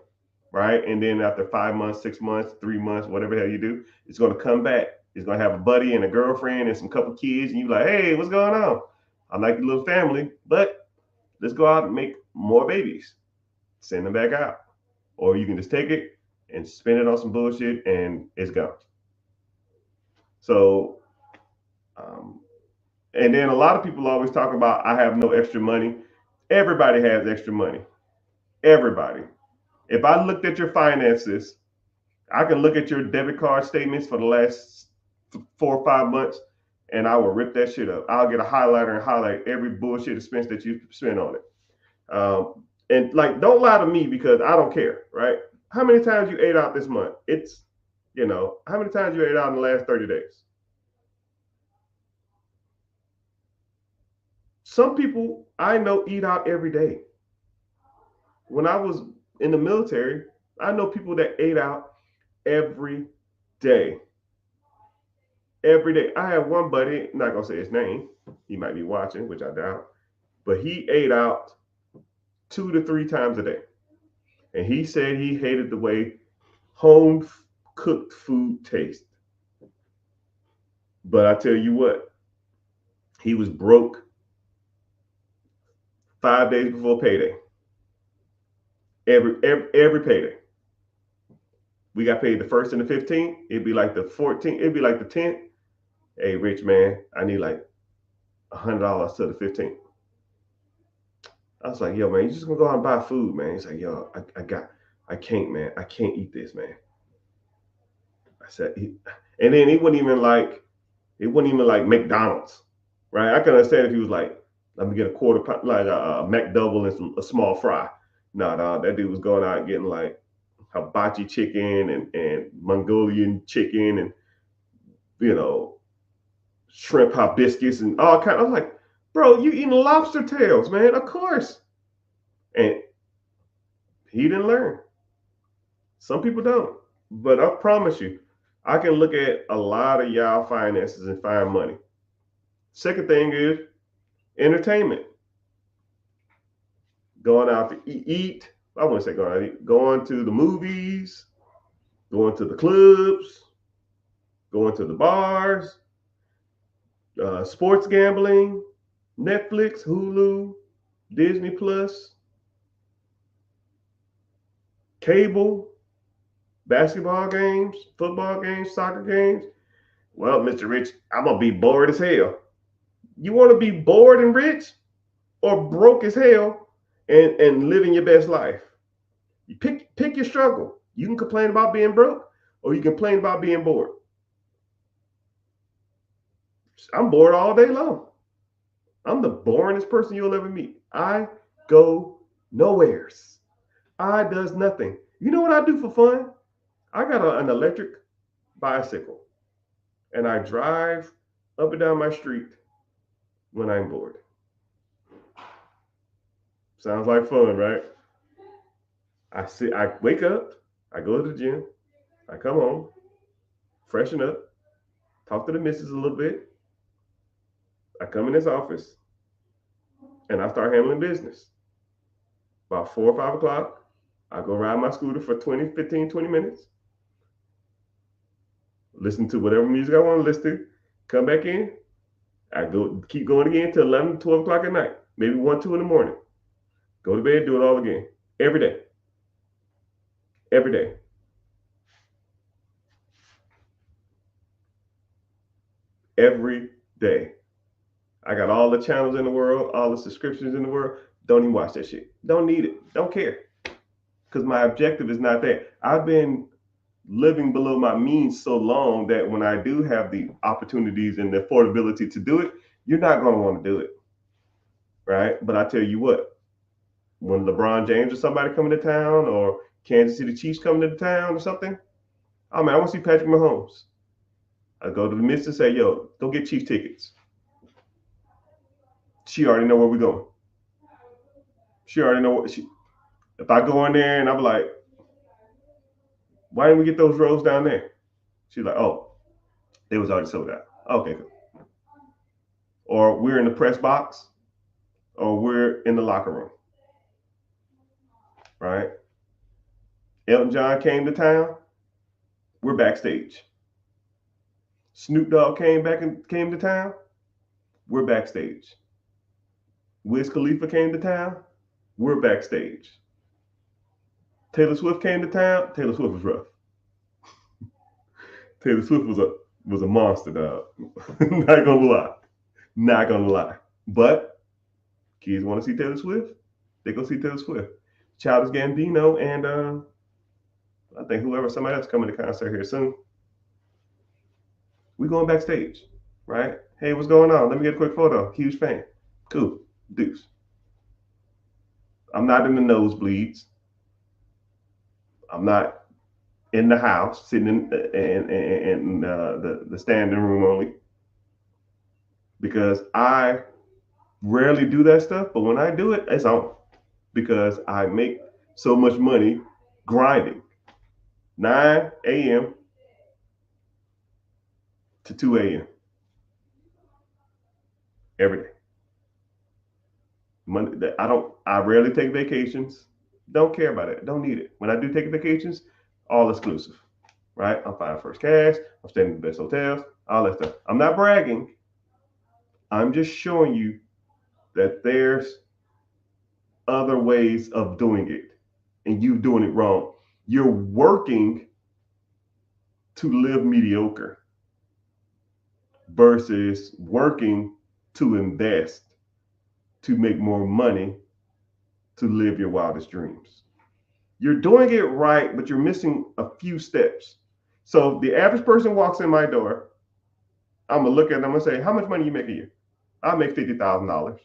S1: right? And then after 5 months, 6 months, 3 months, whatever the hell you do, it's going to come back. It's going to have a buddy and a girlfriend and some couple kids, and you're like, "Hey, what's going on? I like your little family, but let's go out and make more babies. Send them back out." Or you can just take it and spend it on some bullshit and it's gone. So, and then a lot of people always talk about I have no extra money. Everybody has extra money. Everybody. If I looked at your finances, I can look at your debit card statements for the last 4 or 5 months, and I will rip that shit up. I'll get a highlighter and highlight every bullshit expense that you spent on it. And like, don't lie to me because I don't care, right? How many times you ate out this month? It's, how many times you ate out in the last 30 days? Some people I know eat out every day. When I was in the military, I know people that ate out every day. Every day. I have one buddy, I'm not gonna say his name. He might be watching, which I doubt, but he ate out 2 to 3 times a day. And he said he hated the way home cooked food tastes. But I tell you what, he was broke 5 days before payday. Every payday. We got paid the 1st and the 15th. It'd be like the 14th. It'd be like the 10th. Hey, rich man, I need like $100 to the 15th. I was like, yo, man, you just gonna go out and buy food, man. He's like, yo, I can't, man. I can't eat this, man. I said, and then it wasn't even like McDonald's, right? I can understand if he was like, let me get a quarter pound, like a McDouble and a small fry. No, that dude was going out and getting like hibachi chicken and Mongolian chicken and, shrimp hibiscus and all kind. I was like, bro, you eating lobster tails, man? Of course. And he didn't learn. Some people don't. But I promise you, I can look at a lot of y'all finances and find money. Second thing is entertainment. Going out to eat. I wouldn't say going out to eat. Going to the movies, going to the clubs, going to the bars, sports gambling, Netflix, Hulu, Disney Plus, cable, basketball games, football games, soccer games. Well, Mr. Rich, I'm going to be bored as hell. You want to be bored and rich or broke as hell and living your best life? You pick your struggle. You can complain about being broke or you can complain about being bored. I'm bored all day long. I'm the boringest person you'll ever meet. I go nowheres. I does nothing. You know what I do for fun? I got an electric bicycle and I drive up and down my street when I'm bored. Sounds like fun, right? I wake up, I go to the gym, I come home, freshen up, talk to the missus a little bit. I come in this office and I start handling business. About 4 or 5 o'clock, I go ride my scooter for 20 minutes, listen to whatever music I want to listen to, come back in, I keep going again till 11, 12 o'clock at night, maybe 1, 2 in the morning. Go to bed, do it all again. Every day. Every day. Every day. I got all the channels in the world, all the subscriptions in the world. Don't even watch that shit. Don't need it. Don't care. Because my objective is not that. I've been living below my means so long that when I do have the opportunities and the affordability to do it, you're not going to want to do it. Right? But I tell you what, when LeBron James or somebody coming to town or Kansas City Chiefs coming to town or something, oh man, I want to see Patrick Mahomes. I go to the missus and say, yo, go get Chiefs tickets. She already know where we're going. She already know what if I go in there and I'm like, why didn't we get those rows down there? She's like, oh, they was already sold out. Okay, cool. Or we're in the press box, or we're in the locker room. Right? Elton John came to town, we're backstage. Snoop Dogg came to town, we're backstage. Wiz Khalifa came to town, we're backstage. Taylor Swift came to town, Taylor Swift was rough. Taylor Swift was was a monster, dog. Not gonna lie. Not gonna lie. But kids want to see Taylor Swift, they go see Taylor Swift. Childish Gambino and I think somebody else coming to concert here soon. We going backstage, right? Hey, what's going on? Let me get a quick photo. Huge fan. Cool. Deuce. I'm not in the nosebleeds. I'm not in the house sitting in the standing room only because I rarely do that stuff. But when I do it, it's on because I make so much money grinding 9 a.m. to 2 a.m. every day. Monday, I rarely take vacations. Don't care about it. Don't need it. When I do take vacations, all exclusive, right? I'm flying first class. I'm staying in the best hotels, all that stuff. I'm not bragging. I'm just showing you that there's other ways of doing it and you doing it wrong. You're working to live mediocre versus working to invest to make more money to live your wildest dreams. You're doing it right, but you're missing a few steps. So the average person walks in my door, I'm gonna look at them and say, how much money you make a year? I make $50,000.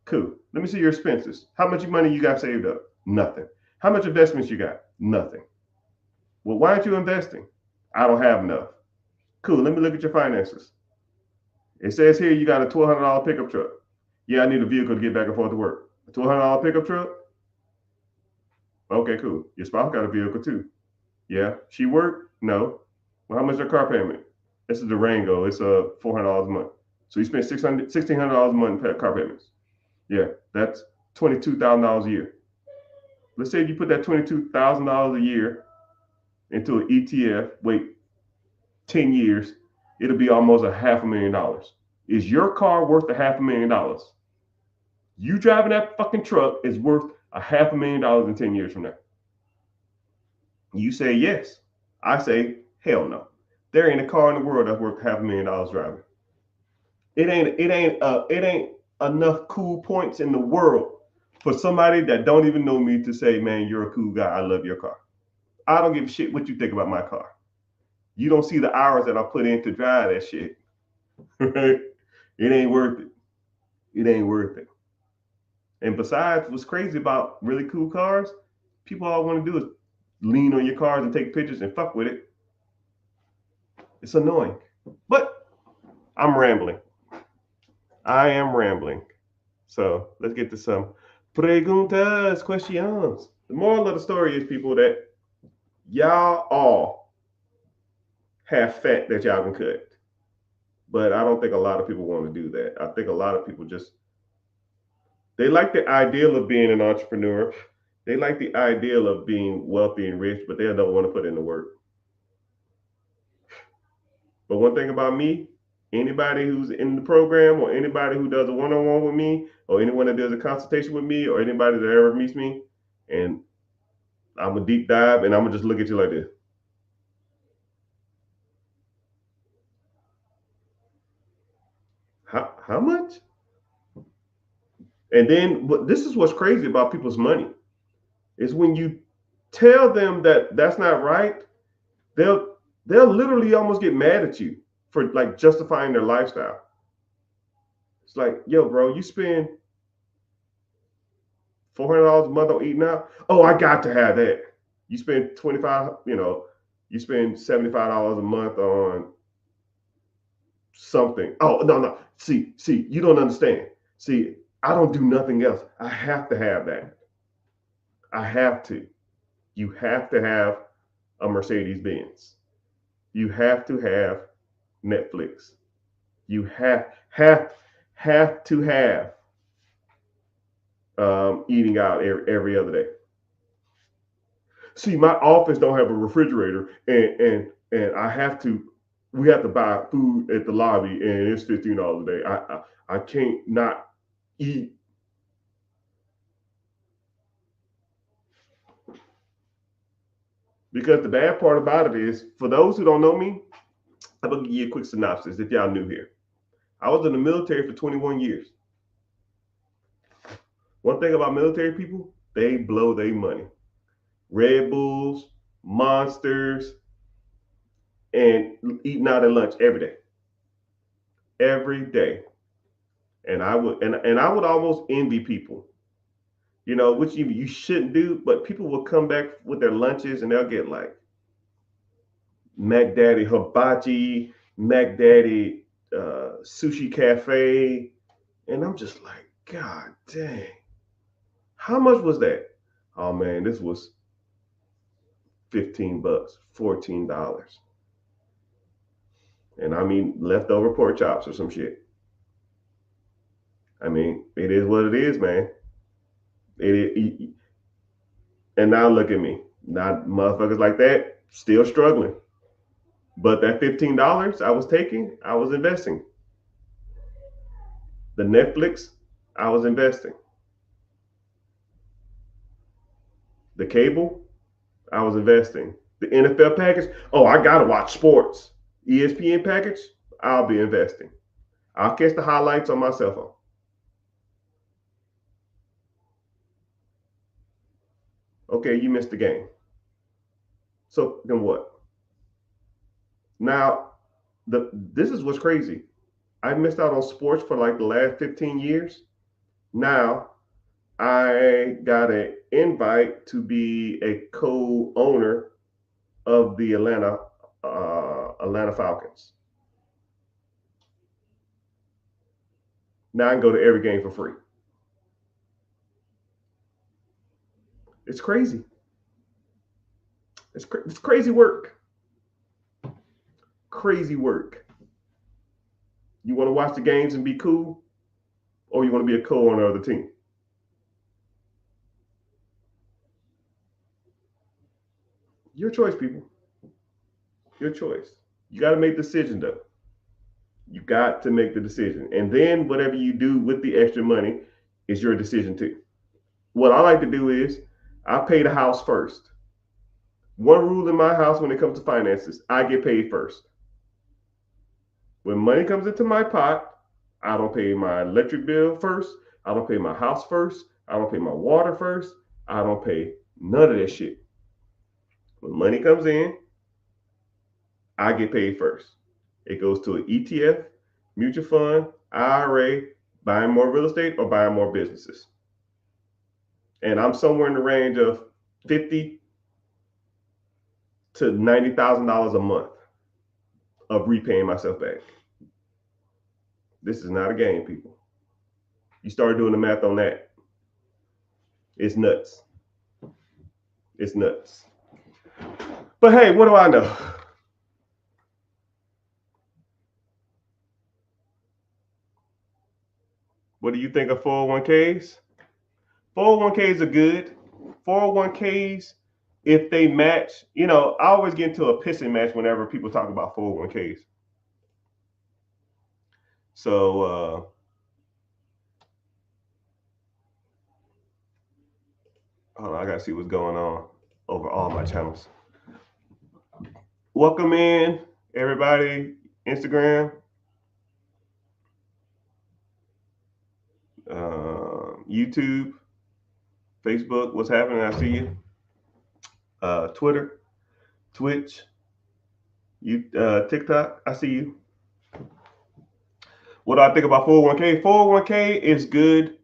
S1: Cool. Let me see your expenses. How much money you got saved up? Nothing. How much investments you got? Nothing. Well, why aren't you investing? I don't have enough. Cool. Let me look at your finances. It says here you got a $1,200 pickup truck. Yeah, I need a vehicle to get back and forth to work. A $1,200 pickup truck? Okay, cool. Your spouse got a vehicle too. Yeah. She worked? No. Well, how much is her car payment? This is Durango. It's $400 a month. So you spend $1,600 a month in car payments. Yeah, that's $22,000 a year. Let's say you put that $22,000 a year into an ETF, wait 10 years, it'll be almost $500,000. Is your car worth $500,000? You driving that fucking truck is worth $500,000 in 10 years from now. You say yes. I say hell no. There ain't a car in the world that's worth $500,000 driving. It ain't enough cool points in the world for somebody that don't even know me to say, man, you're a cool guy. I love your car. I don't give a shit what you think about my car. You don't see the hours that I put in to drive that shit. Right? It ain't worth it. It ain't worth it. And besides, what's crazy about really cool cars, people all want to do is lean on your cars and take pictures and fuck with it. It's annoying. But I'm rambling. I am rambling. So let's get to some preguntas, questions. The moral of the story is, people, that y'all all have fat that y'all can cut. But I don't think a lot of people want to do that. I think a lot of people they like the ideal of being an entrepreneur. They like the ideal of being wealthy and rich, but they don't want to put in the work. But one thing about me, anybody who's in the program or anybody who does a one-on-one with me or anyone that does a consultation with me or anybody that ever meets me, and I'm a deep dive and I'm gonna just look at you like this. How much? And then this is what's crazy about people's money is when you tell them that that's not right, they'll literally almost get mad at you for like justifying their lifestyle. It's like, yo, bro, you spend $400 a month on eating out. Oh, I got to have that. You spend 25, you spend $75 a month on something. Oh, no. See, you don't understand. See, I don't do nothing else. I have to have that. I have to. You have to have a Mercedes Benz. You have to have Netflix. You have to have eating out every other day. See, my office don't have a refrigerator, and we have to buy food at the lobby, and it's $15 a day. I can't not eat. Because the bad part about it is, for those who don't know me, I'm going to give you a quick synopsis if y'all new here. I was in the military for 21 years. One thing about military people, they blow their money. Red Bulls, Monsters, and eating out at lunch every day. Every day. And I would almost envy people, which you shouldn't do, but people will come back with their lunches and they'll get like Mac Daddy Hibachi, Mac Daddy Sushi Cafe. And I'm just like, God dang. How much was that? Oh man, this was $15, $14. And I mean leftover pork chops or some shit. I mean, it is what it is, man. And now look at me. Not motherfuckers like that, still struggling. But that $15 I was taking, I was investing. The Netflix, I was investing. The cable, I was investing. The NFL package, oh, I gotta watch sports. ESPN package, I'll be investing. I'll catch the highlights on my cell phone. Okay, you missed the game. So then what? Now, this is what's crazy. I missed out on sports for like the last 15 years. Now, I got an invite to be a co-owner of the Atlanta Falcons. Now I can go to every game for free. It's crazy. It's crazy work. Crazy work. You want to watch the games and be cool, or you want to be a co-owner of the team? Your choice, people. Your choice. You got to make the decision, though. You got to make the decision. And then whatever you do with the extra money is your decision, too. What I like to do is I pay the house first. One rule in my house when it comes to finances, I get paid first. When money comes into my pot, I don't pay my electric bill first. I don't pay my house first. I don't pay my water first. I don't pay none of that shit. When money comes in, I get paid first. It goes to an ETF, mutual fund, IRA, buying more real estate or buying more businesses. And I'm somewhere in the range of $50,000 to $90,000 a month of repaying myself back. This is not a game, people. You start doing the math on that. It's nuts. It's nuts. But hey, what do I know? What do you think of 401ks? 401ks are good. 401ks, if they match, I always get into a pissing match whenever people talk about 401ks. So, hold on, I gotta see what's going on over all my channels. Welcome in, everybody. Instagram, YouTube, Facebook. What's happening? I see you. Twitter, Twitch, TikTok. I see you. What do I think about 401k? 401k is good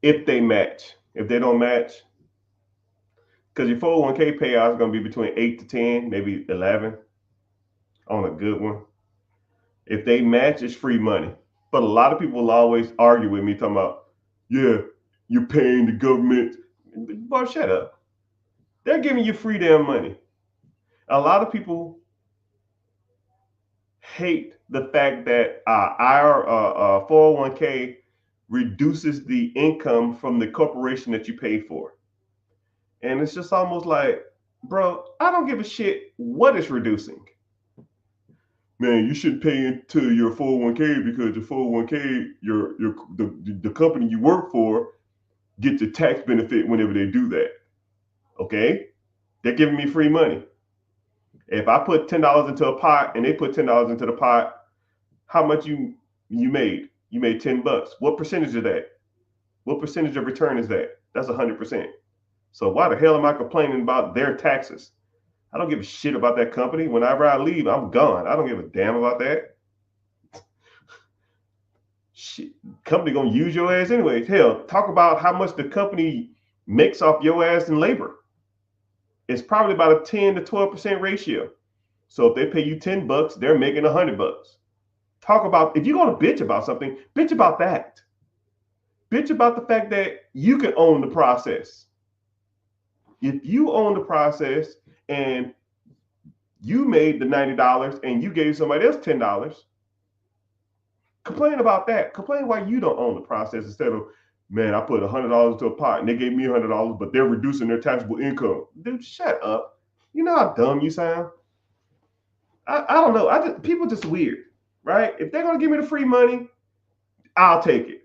S1: if they match. If they don't match, because your 401k payout is going to be between 8 to 10, maybe 11 on a good one. If they match, it's free money. But a lot of people will always argue with me talking about, yeah, you're paying the government. Boy, shut up. They're giving you free damn money. A lot of people hate the fact that our 401k reduces the income from the corporation that you paid for. And it's just almost like, bro, I don't give a shit what it's reducing. Man, you should pay into your 401k because your 401k, the company you work for gets a tax benefit whenever they do that. Okay? They're giving me free money. If I put $10 into a pot and they put $10 into the pot, how much you made? You made $10. What percentage of that? What percentage of return is that? That's 100%. So why the hell am I complaining about their taxes? I don't give a shit about that company. Whenever I leave, I'm gone. I don't give a damn about that. Shit, company gonna use your ass anyways. Hell, talk about how much the company makes off your ass in labor. It's probably about a 10 to 12% ratio. So if they pay you $10, they're making $100. Talk about, if you're gonna bitch about something, bitch about that. Bitch about the fact that you can own the process. If you own the process and you made the $90 and you gave somebody else $10, complain about that. Complain why you don't own the process instead of, man, I put $100 into a pot and they gave me $100, but they're reducing their taxable income. Dude, shut up. You know how dumb you sound? I don't know. People just weird, right? If they're gonna give me the free money, I'll take it.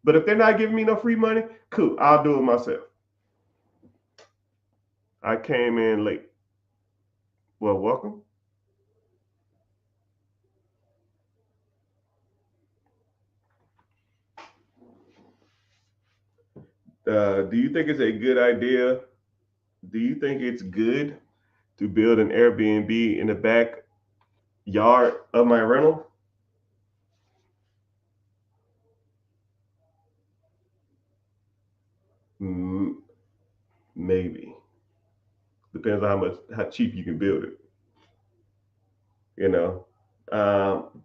S1: But if they're not giving me no free money, cool, I'll do it myself. I came in late. Well, welcome. Do you think it's a good idea? Do you think it's good to build an Airbnb in the backyard of my rental? Maybe. Depends on how cheap you can build it. You know, um,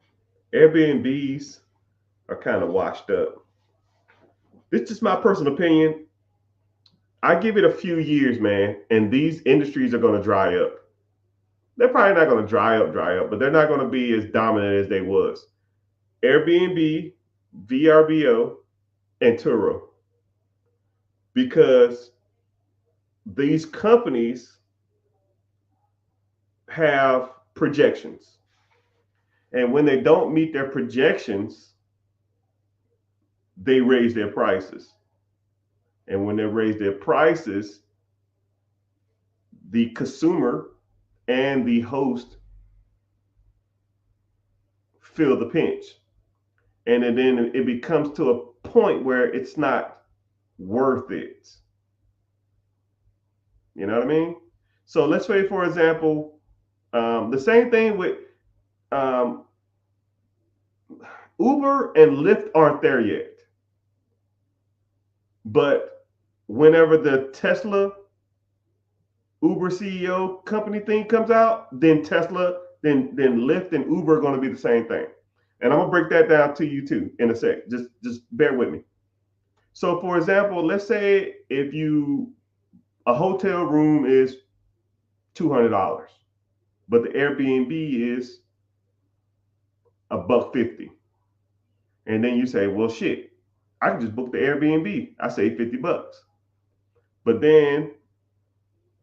S1: Airbnbs are kind of washed up. This is just my personal opinion. I give it a few years, man, and these industries are going to dry up. They're probably not going to dry up, but they're not going to be as dominant as they was. Airbnb, VRBO, and Turo, because these companies have projections, and when they don't meet their projections, they raise their prices. And when they raise their prices, the consumer and the host feel the pinch. And then it becomes to a point where it's not worth it. You know what I mean? So let's say, for example, the same thing with um, Uber and Lyft aren't there yet. But whenever the Tesla Uber CEO company thing comes out, then Tesla, then Lyft and Uber are going to be the same thing. And I'm gonna break that down to you too in a sec. Just bear with me. So for example, let's say if you a hotel room is $200, but the Airbnb is $150. And then you say, well shit, I can just book the Airbnb. I save $50. But then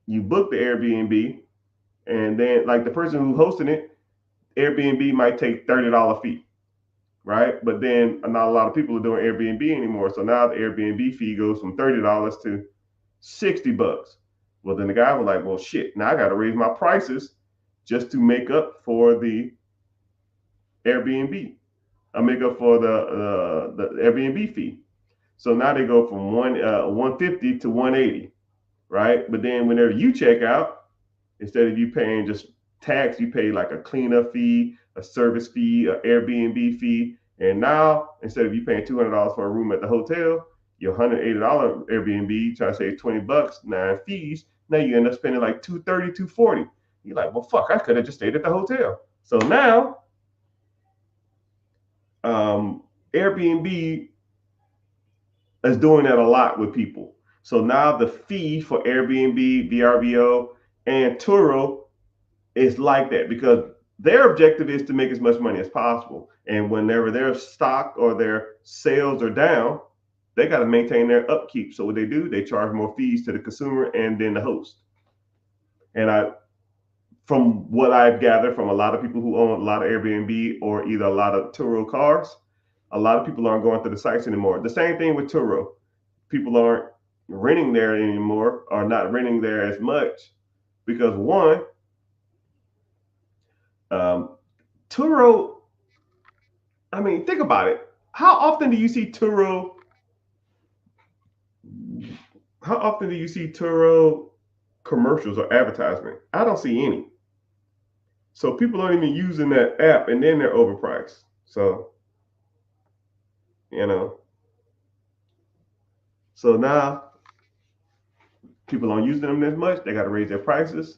S1: you book the Airbnb, and then like the person who's hosting it, Airbnb might take $30 fee, right? But then not a lot of people are doing Airbnb anymore. So now the Airbnb fee goes from $30 to $60. Well, then the guy was like, well, shit, now I got to raise my prices just to make up for the Airbnb. I make up for the Airbnb fee. So now they go from 150 to 180, right? But then whenever you check out, instead of you paying just tax, you pay like a cleanup fee, a service fee, an Airbnb fee. And now, instead of you paying $200 for a room at the hotel, your $180 Airbnb, try to save $20, 9 fees. Now you end up spending like $230, $240. You're like, well, fuck, I could have just stayed at the hotel. So now, Airbnb is doing that a lot with people. So now the fee for Airbnb, VRBO, and Turo is like that because their objective is to make as much money as possible. And whenever their stock or their sales are down, they got to maintain their upkeep. So what they do, they charge more fees to the consumer and then the host. And from what I've gathered from a lot of people who own a lot of Airbnb or either a lot of Turo cars, a lot of people aren't going to the sites anymore. The same thing with Turo. People aren't renting there anymore or not renting there as much because one, Um, Turo, I mean, think about it. How often do you see Turo? How often do you see Turo commercials or advertisement? I don't see any. So people aren't even using that app, and then they're overpriced. So you know, so now people aren't using them as much. They got to raise their prices.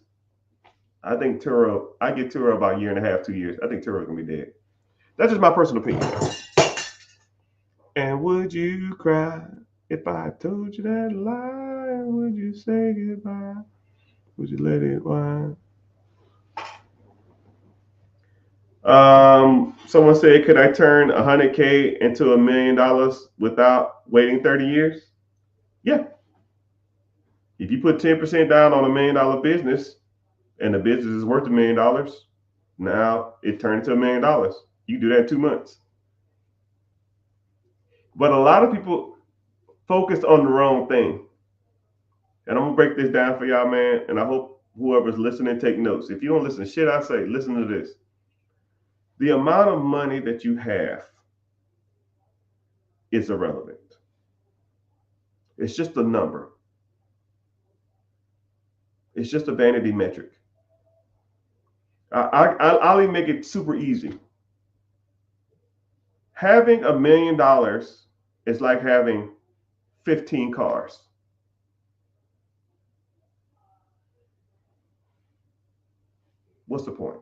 S1: I think Turo. I get Turo about a year and a half, 2 years. I think Turo's gonna be dead. That's just my personal opinion. And would you cry if I told you that lie? Would you say goodbye? Would you let it whine? Someone said, could I turn 100K into $1 million without waiting 30 years? Yeah. If you put 10% down on $1 million business and the business is worth $1 million, now it turned into $1 million. You do that in 2 months. But a lot of people focus on the wrong thing. And I'm gonna break this down for y'all, man. And I hope whoever's listening take notes. If you don't listen to shit I say, listen to this. The amount of money that you have is irrelevant. It's just a number. It's just a vanity metric. I'll even make it super easy. Having $1 million is like having 15 cars. What's the point?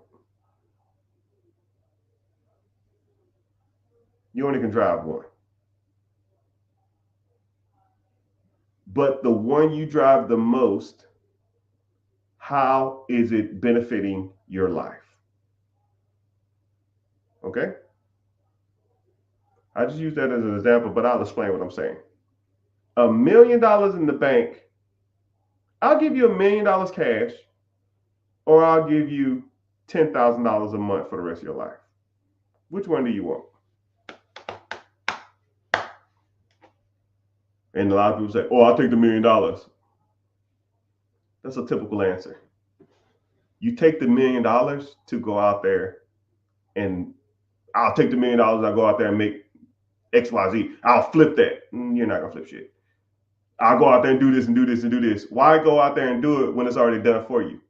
S1: You only can drive one. But the one you drive the most, how is it benefiting your life? Okay? I just use that as an example, but I'll explain what I'm saying. $1 million in the bank, I'll give you $1 million cash, or I'll give you $10,000 a month for the rest of your life. Which one do you want? And a lot of people say, oh, I'll take the $1 million. That's a typical answer. You take the $1 million to go out there and I'll take the $1 million, I'll go out there and make XYZ. I'll flip that. You're not gonna flip shit. I'll go out there and do this and do this and do this. Why go out there and do it when it's already done for you?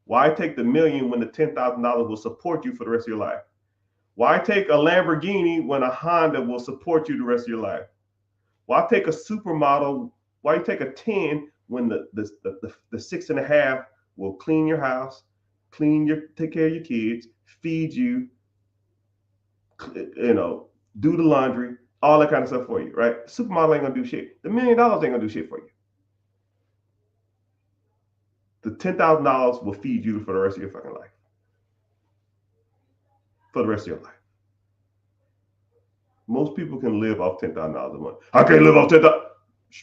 S1: Why take the $1 million when the $10,000 will support you for the rest of your life? Why take a Lamborghini when a Honda will support you the rest of your life? Why take a supermodel? Why take a 10 when the 6.5 will clean your house, take care of your kids, feed you, do the laundry, all that kind of stuff for you, right? Supermodel ain't gonna do shit. The $1 million ain't gonna do shit for you. The $10,000 will feed you for the rest of your fucking life. For the rest of your life. Most people can live off $10,000 a month. I can't live off $10,000.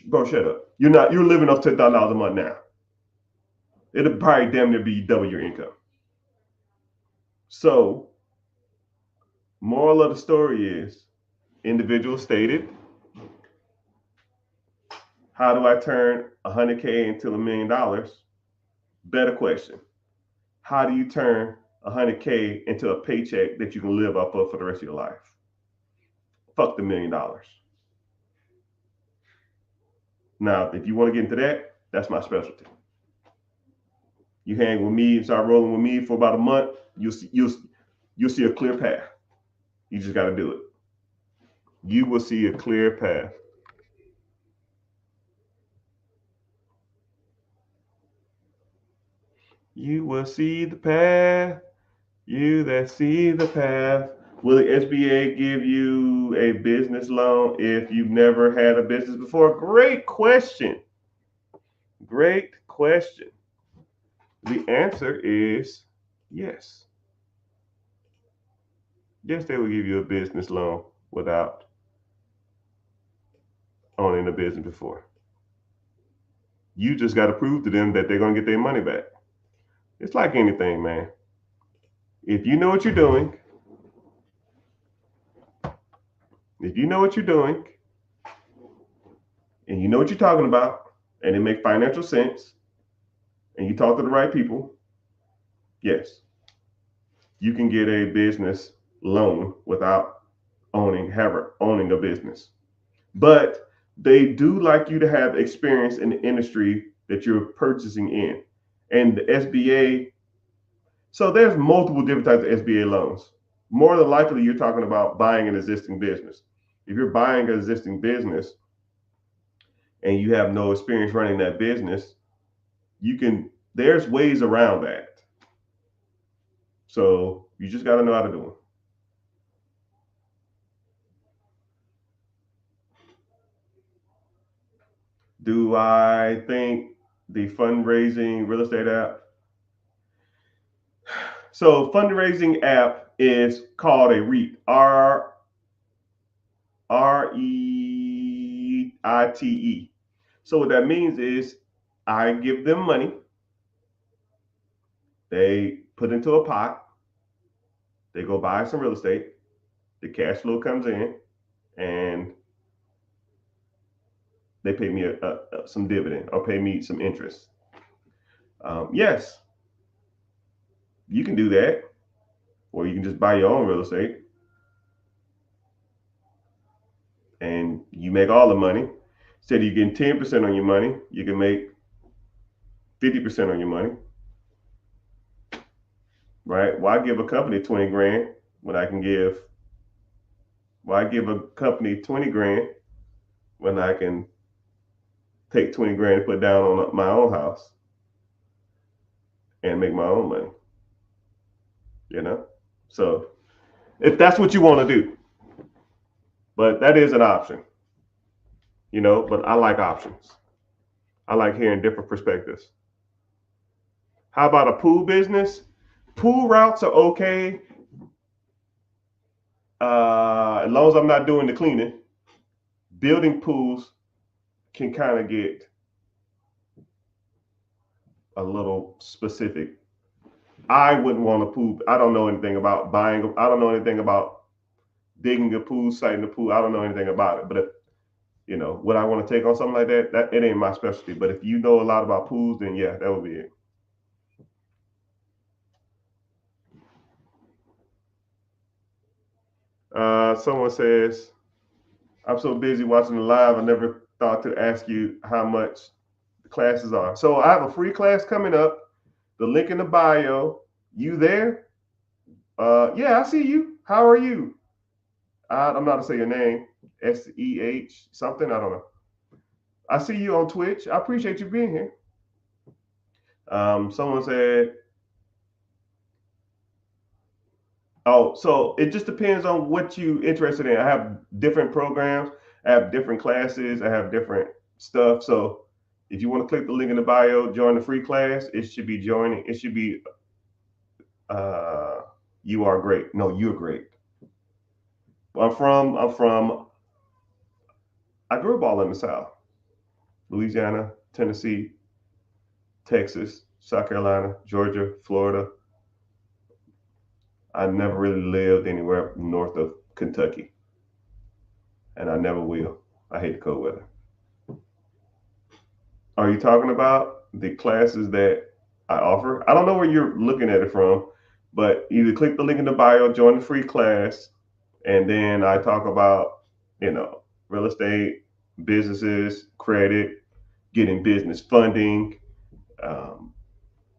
S1: Bro, shut up. You're living off $10,000 a month now. It'll probably damn near be double your income. So, moral of the story is, individual stated, how do I turn 100K into $1 million? Better question. How do you turn 100K into a paycheck that you can live off of for the rest of your life? Fuck the $1 million. Now, if you want to get into that, that's my specialty. You hang with me and start rolling with me for about a month, you'll see a clear path. You just got to do it. You will see a clear path. You will see the path. You that see the path. Will the SBA give you a business loan if you've never had a business before? Great question. Great question. The answer is yes. Yes, they will give you a business loan without owning a business before. You just got to prove to them that they're going to get their money back. It's like anything, man. If you know what you're doing, and you know what you're talking about, and it makes financial sense, and you talk to the right people, yes, you can get a business loan without owning a business. But they do like you to have experience in the industry that you're purchasing in. And the SBA, so there's multiple different types of SBA loans. More than likely, you're talking about buying an existing business. If you're buying an existing business and you have no experience running that business, there's ways around that. So you just got to know how to do it. Do I think the fundraising real estate app? So fundraising app is called a REIT. REITE. So what that means is I give them money. They put into a pot. They go buy some real estate. The cash flow comes in, and they pay me some dividend or pay me some interest. Yes, you can do that, or you can just buy your own real estate, and you make all the money. Instead of you getting 10% on your money, you can make 50% on your money. Right? Why give a company 20 grand when I can give? Why give a company 20 grand when I can take 20 grand and put down on my own house and make my own money? You know? So if that's what you want to do, but that is an option, but I like options. I like hearing different perspectives. How about a pool business? Pool routes are okay, as long as I'm not doing the cleaning. Building pools can kind of get a little specific. I wouldn't want a pool. I don't know anything about buying. I don't know anything about digging a pool, siting a pool. I don't know anything about it. But if, would I want to take on something like that? That it ain't my specialty. But if you know a lot about pools, then yeah, that would be it. Someone says, I'm so busy watching the live, I never thought to ask you how much the classes are. So I have a free class coming up. The link in the bio. You there? Yeah, I see you. How are you? I'm not to say your name. SEH something. I don't know. I see you on Twitch. I appreciate you being here. Someone said, oh, so it just depends on what you interested in. I have different programs. I have different classes. I have different stuff. So if you want to click the link in the bio, join the free class. It should be joining. It should be, you are great. No, you're great. I grew up all in the South. Louisiana, Tennessee, Texas, South Carolina, Georgia, Florida. I never really lived anywhere north of Kentucky, and I never will. I hate the cold weather. Are you talking about the classes that I offer? I don't know where you're looking at it from, but either click the link in the bio, join the free class, and then I talk about, real estate, businesses, credit, getting business funding, um,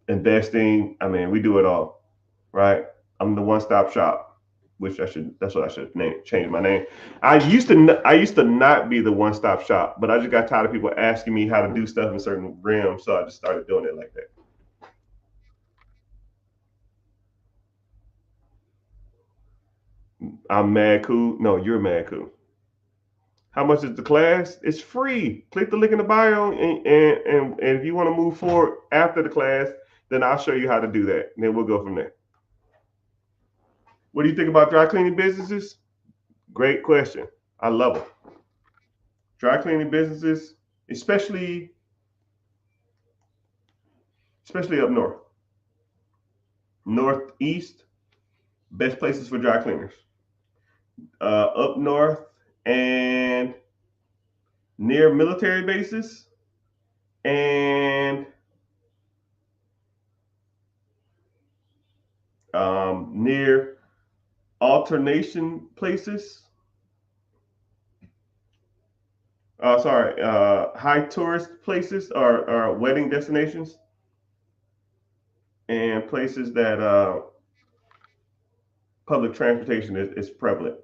S1: investing. I mean, we do it all, right? I'm the one-stop shop, which that's what I should change my name. I used to not be the one-stop shop, but I just got tired of people asking me how to do stuff in certain realms, so I just started doing it like that. I'm mad cool. No, you're mad cool. How much is the class? It's free. Click the link in the bio, and if you want to move forward after the class, then I'll show you how to do that. And then we'll go from there. What do you think about dry cleaning businesses? Great question. I love them. Dry cleaning businesses, especially up north, northeast, best places for dry cleaners. Up north and near military bases and near alternation places. High tourist places or wedding destinations and places that public transportation is prevalent.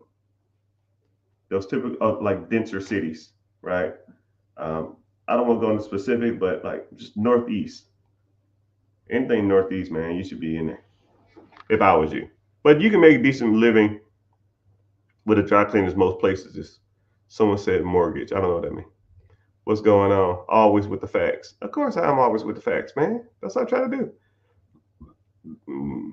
S1: Those typical like denser cities, right? Um, I don't want to go into specific, but like just northeast, anything northeast, man, you should be in there. If I was you, but you can make a decent living with a dry cleaners most places. Is someone said mortgage? I don't know what that means. What's going on? Always with the facts. Of course, I'm always with the facts, man. That's what I try to do. Mm.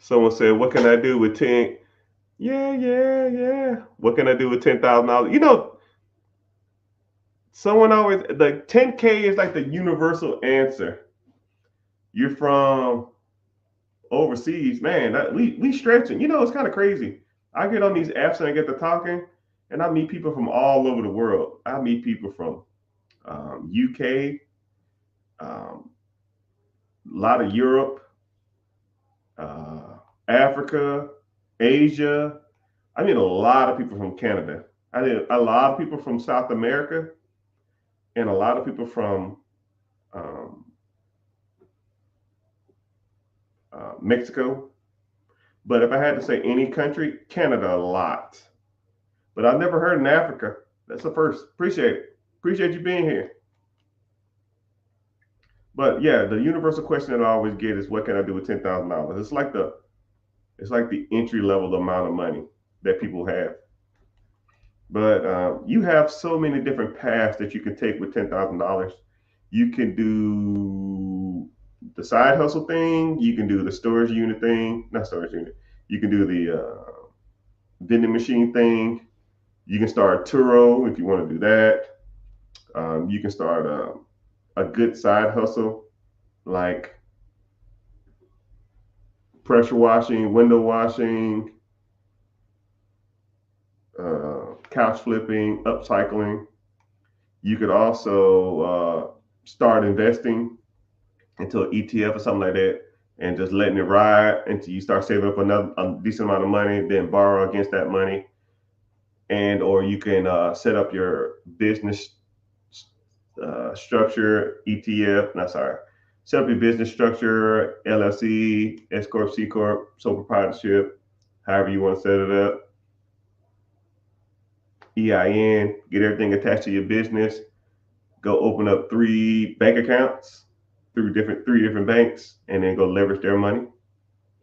S1: Someone said, "What can I do with 10?" Yeah, yeah, yeah. What can I do with $10,000? Someone always like 10K is like the universal answer. You're from overseas, man. We stretching. It's kind of crazy. I get on these apps and I get to talking, and I meet people from all over the world. I meet people from UK, a lot of Europe, uh, Africa, Asia. I meet a lot of people from Canada. I meet a lot of people from South America, and a lot of people from um, Mexico. But if I had to say any country, Canada a lot. But I've never heard in Africa. That's the first. Appreciate it. Appreciate you being here. But yeah, the universal question that I always get is, what can I do with $10,000? It's like the entry level amount of money that people have. But you have so many different paths that you can take with $10,000. You can do the side hustle thing. You can do the storage unit thing. Not storage unit. You can do the vending machine thing. You can start a Turo if you want to do that. You can start a good side hustle like pressure washing, window washing, couch flipping, upcycling. You could also start investing into an ETF or something like that, and just letting it ride until you start saving up a decent amount of money, then borrow against that money, and or you can set up your business structure ETF. No, sorry. Set up your business structure, LLC, S corp, C corp, sole proprietorship, however you want to set it up. EIN, get everything attached to your business. Go open up 3 bank accounts through three different banks, and then go leverage their money,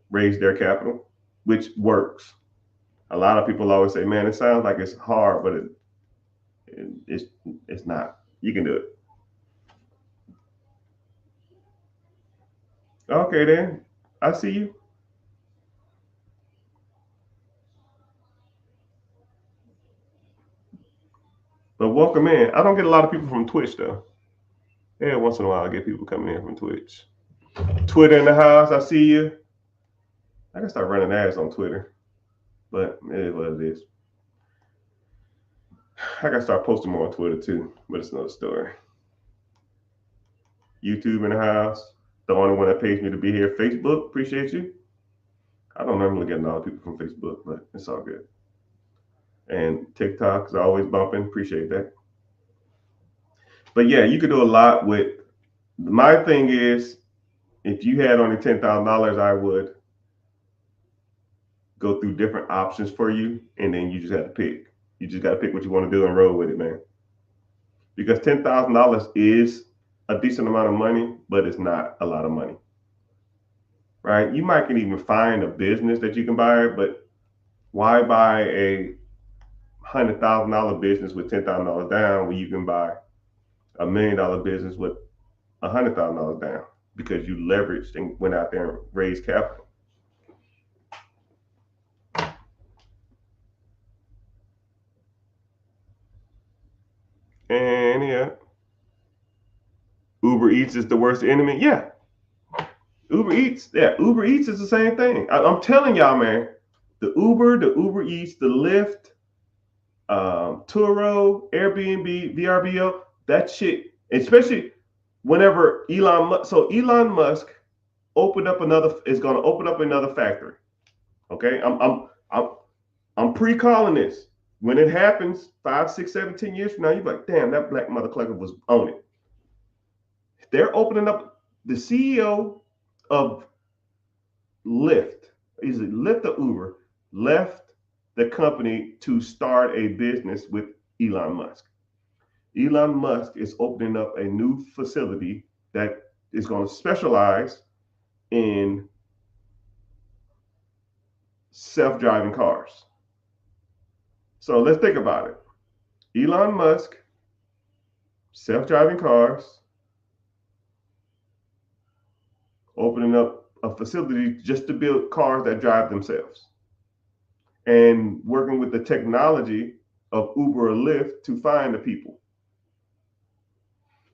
S1: raise their capital, which works. A lot of people always say, "Man, it sounds like it's hard, but it's not. You can do it." Okay, then I see you. But welcome in. I don't get a lot of people from Twitch though. Yeah, once in a while I get people coming in from Twitch. Twitter in the house. I see you. I can start running ads on Twitter, but it is what it is. I gotta start posting more on Twitter too, but it's another story. YouTube in the house. The only one that pays me to be here. Facebook, appreciate you. I don't normally get a lot of people from Facebook, but it's all good. And TikTok is always bumping. Appreciate that. But yeah, you could do a lot with. My thing is, if you had only $10,000, I would go through different options for you, and then you just have to pick. You just got to pick what you want to do and roll with it, man. Because $10,000 is a decent amount of money, but it's not a lot of money, right? You might can even find a business that you can buy, but why buy a $100,000 business with $10,000 down when you can buy $1 million business with $100,000 down because you leveraged and went out there and raised capital. And yeah, Uber Eats is the worst enemy. Yeah, Uber Eats, yeah, Uber Eats is the same thing. I'm telling y'all, man, the Uber Eats, the Lyft, Turo, Airbnb, VRBO, that shit, especially whenever Elon Musk is going to open up another factory. Okay, I'm I'm pre-calling this. When it happens, 5, 6, 7, 10 years from now, you're like, damn, that black mother clucker was on it. They're opening up. The CEO of Lyft, is it Lyft or Uber, left the company to start a business with Elon Musk. Elon Musk is opening up a new facility that is going to specialize in self-driving cars. So let's think about it. Elon Musk, self-driving cars, opening up a facility just to build cars that drive themselves, and working with the technology of Uber or Lyft to find the people.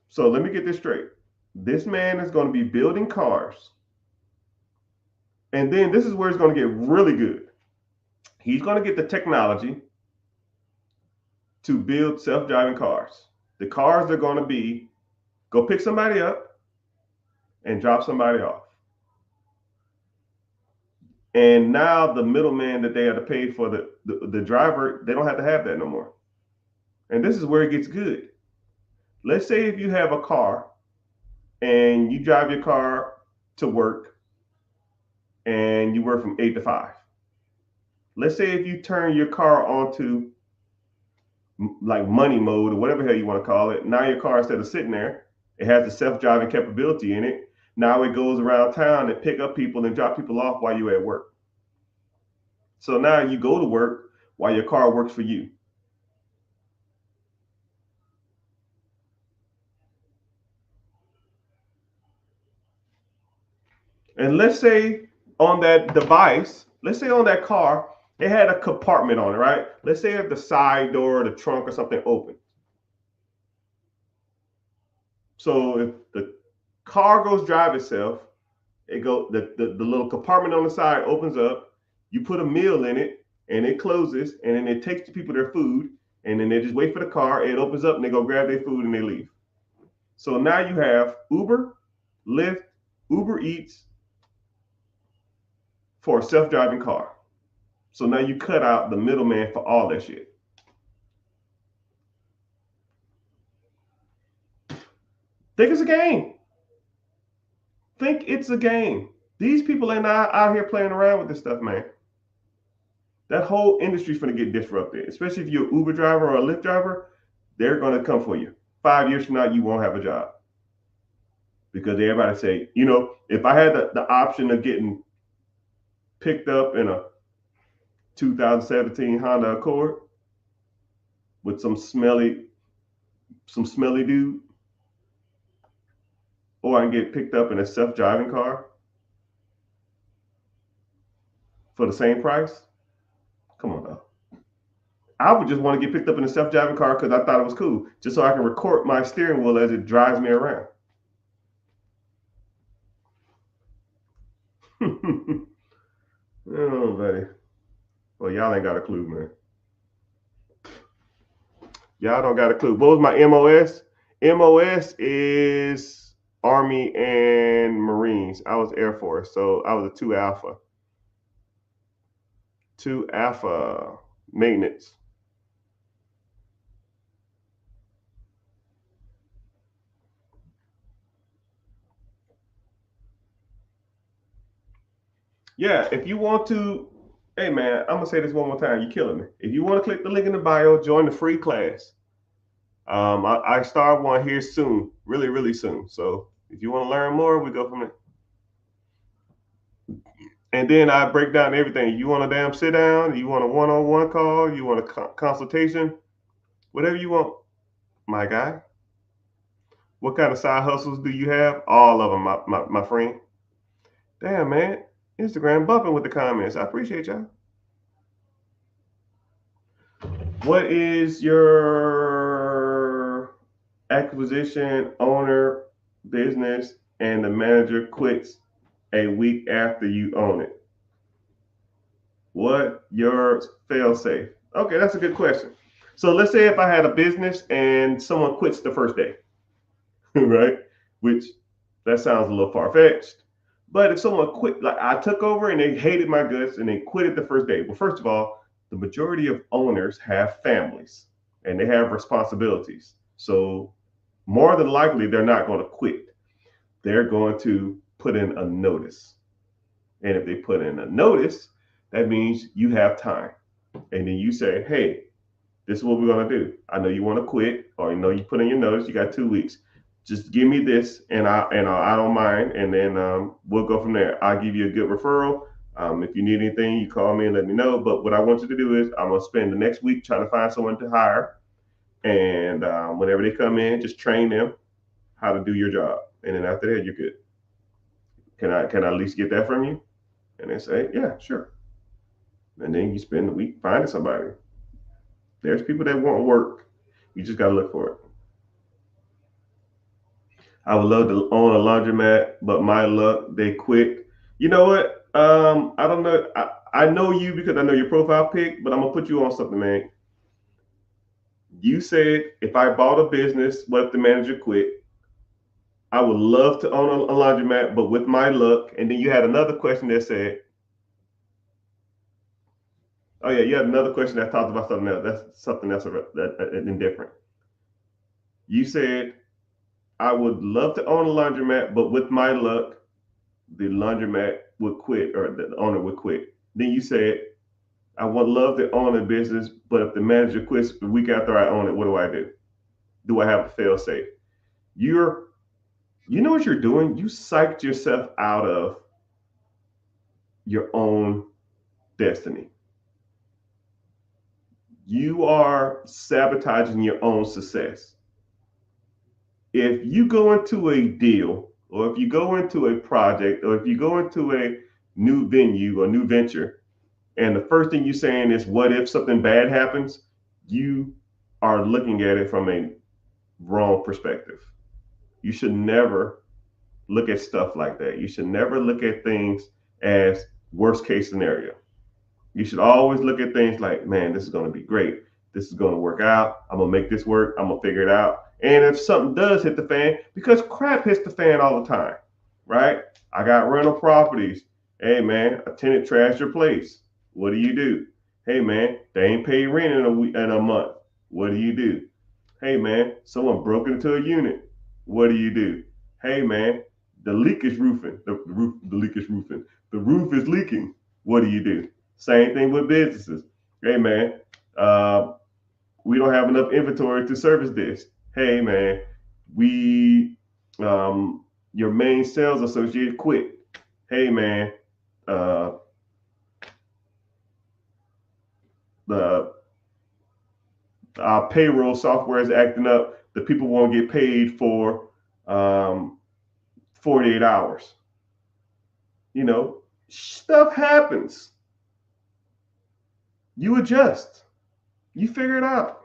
S1: So let me get this straight. This man is going to be building cars. And then this is where it's going to get really good. He's going to get the technology to build self-driving cars. The cars are going to be go pick somebody up and drop somebody off. And now the middleman that they had to pay for the driver, they don't have to have that no more. And this is where it gets good. Let's say if you have a car and you drive your car to work and you work from 8 to 5. Let's say if you turn your car onto like money mode or whatever hell you want to call it. Now your car, instead of sitting there, it has the self-driving capability in it. Now it goes around town and pick up people and drop people off while you're at work. So now you go to work while your car works for you. And let's say on that device, let's say on that car, it had a compartment on it, right? Let's say if the side door, the trunk or something open. So if the car goes drive itself, the little compartment on the side opens up, you put a meal in it and it closes, and then it takes the people their food, and then they just wait for the car, it opens up and they go grab their food and they leave. So now you have Uber, Lyft, Uber Eats for a self-driving car. So now you cut out the middleman for all that shit. Think it's a game. Think it's a game. These people ain't out here playing around with this stuff, man. That whole industry's gonna get disrupted, especially if you're an Uber driver or a Lyft driver. They're gonna come for you. 5 years from now, you won't have a job because everybody say, if I had the option of getting picked up in a 2017 Honda Accord with some smelly dude, or I can get picked up in a self-driving car for the same price. Come on now. I would just want to get picked up in a self-driving car because I thought it was cool, just so I can record my steering wheel as it drives me around. Oh, buddy. Well, y'all ain't got a clue, man. Y'all don't got a clue. What was my MOS? MOS is Army and Marines. I was Air Force, so I was a 2 Alpha. 2 Alpha maintenance. Yeah, if you want to, hey man, I'm gonna say this one more time. You're killing me. If you want to click the link in the bio, join the free class. I start one here soon, really, really soon. So if you want to learn more, we go from there. And then I break down everything. You want a damn sit down? You want a one-on-one call? You want a consultation? Whatever you want, my guy. What kind of side hustles do you have? All of them, my friend. Damn, man. Instagram bumping with the comments. I appreciate y'all. What is your acquisition owner business and the manager quits a week after you own it? What your fail safe? Okay, that's a good question. So let's say if I had a business and someone quits the first day, right? Which that sounds a little far fetched. But if someone quit, like I took over and they hated my guts and they quit it the first day. Well, first of all, the majority of owners have families and they have responsibilities. So more than likely, they're not going to quit. They're going to put in a notice. And if they put in a notice, that means you have time. And then you say, hey, this is what we're going to do. I know you want to quit, or I know you put in your notice, you got 2 weeks. Just give me this, and I don't mind, and then we'll go from there. I'll give you a good referral. If you need anything, you call me and let me know. But what I want you to do is I'm gonna spend the next week trying to find someone to hire, and whenever they come in, just train them how to do your job, and then after that, you're good. Can I at least get that from you? And they say, yeah, sure. And then you spend the week finding somebody. There's people that want work. You just gotta look for it. I would love to own a laundromat, but my luck, they quit. You know what? I don't know. I know you because I know your profile pic, but I'm gonna put you on something, man. You said if I bought a business, what if the manager quit? I would love to own a laundromat, but with my luck. And then you had another question that said, "Oh yeah, you had another question that talked about something else. That's something else indifferent." You said I would love to own a laundromat, but with my luck, the laundromat would quit or the owner would quit. Then you said, I would love to own a business, but if the manager quits the week after I own it, what do I do? Do I have a fail safe? You're, you know what you're doing? You psyched yourself out of your own destiny. You are sabotaging your own success. If you go into a deal, or if you go into a project, or if you go into a new venue or new venture, and the first thing you're saying is, what if something bad happens? You are looking at it from a wrong perspective. You should never look at stuff like that. You should never look at things as worst case scenario. You should always look at things like, man, this is going to be great. This is going to work out. I'm going to make this work. I'm going to figure it out. And if something does hit the fan, because crap hits the fan all the time, right? I got rental properties. Hey, man, a tenant trashed your place. What do you do? Hey, man, they ain't paid rent in a month. What do you do? Hey, man, someone broke into a unit. What do you do? Hey, man, the leak is roofing. The leak is roofing. The roof is leaking. What do you do? Same thing with businesses. Hey, man, we don't have enough inventory to service this. Hey, man, we your main sales associate quit. Hey, man, uh, the our payroll software is acting up. The people won't get paid for 48 hours. You know, stuff happens. You adjust. You figure it out.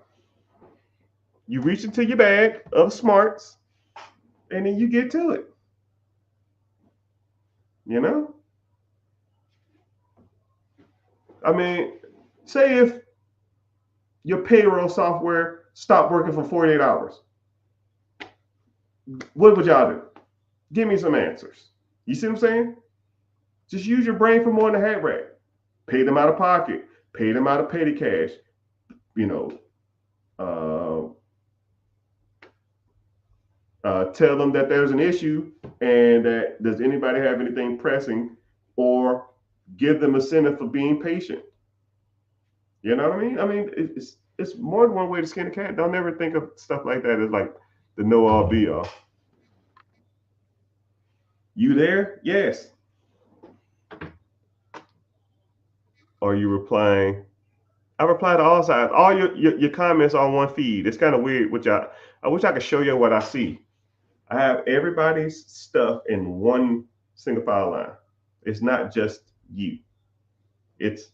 S1: You reach into your bag of smarts and then you get to it. You know? I mean, say if your payroll software stopped working for 48 hours, what would y'all do? Give me some answers. You see what I'm saying? Just use your brain for more than a hat rack. Pay them out of pocket. Pay them out of petty cash. You know, tell them that there's an issue and that does anybody have anything pressing, or give them a incentive for being patient. You know what I mean? I mean, it's more than one way to skin a cat. Don't ever think of stuff like that as like the know all be all. You there? Yes. Are you replying? I reply to all sides. All your comments on one feed. It's kind of weird, which I wish I could show you what I see. I have everybody's stuff in one single file line. It's not just you. It's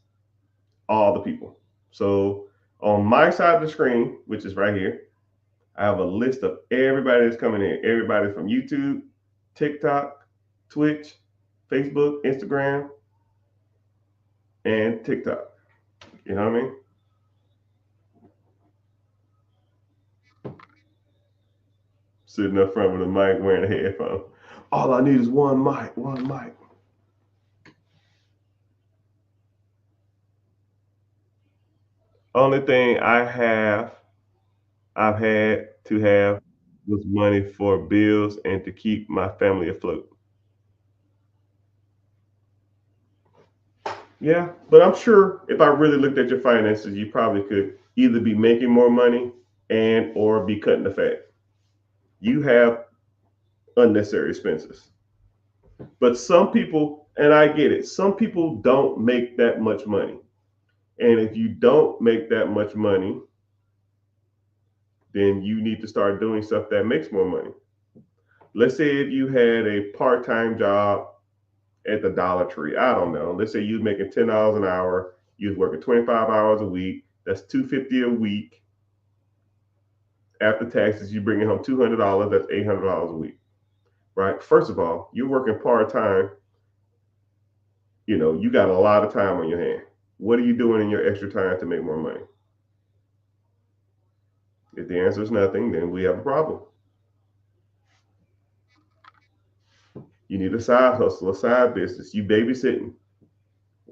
S1: all the people. So on my side of the screen, which is right here, I have a list of everybody that's coming in. Everybody from YouTube, TikTok, Twitch, Facebook, Instagram, and TikTok. You know what I mean? Sitting up front with a mic, wearing a headphone. All I need is one mic, one mic. Only thing I've had to have was money for bills and to keep my family afloat. Yeah, but I'm sure if I really looked at your finances, you probably could either be making more money and or be cutting the fat. You have unnecessary expenses. But some people, and I get it, some people don't make that much money. And if you don't make that much money, then you need to start doing stuff that makes more money. Let's say if you had a part-time job at the Dollar Tree, I don't know. Let's say you're making $10 an hour, you're working 25 hours a week, that's $250 a week. After taxes, you bringing home $200, that's $800 a week, right? First of all, you're working part-time, you got a lot of time on your hand. What are you doing in your extra time to make more money? If the answer is nothing, then we have a problem. You need a side hustle, a side business. You babysitting,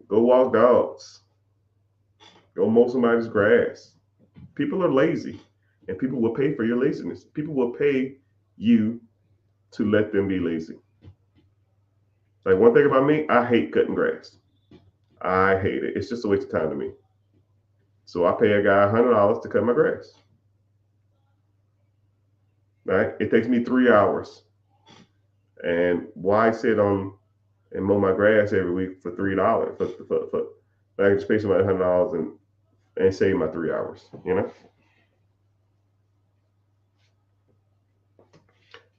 S1: go walk dogs, go mow somebody's grass. People are lazy, and people will pay for your laziness. People will pay you to let them be lazy. Like one thing about me, I hate cutting grass. I hate it. It's just a waste of time to me. So I pay a guy $100 to cut my grass. Right? It takes me 3 hours. And why sit on and mow my grass every week for $3? I can just pay somebody $100 and save my 3 hours.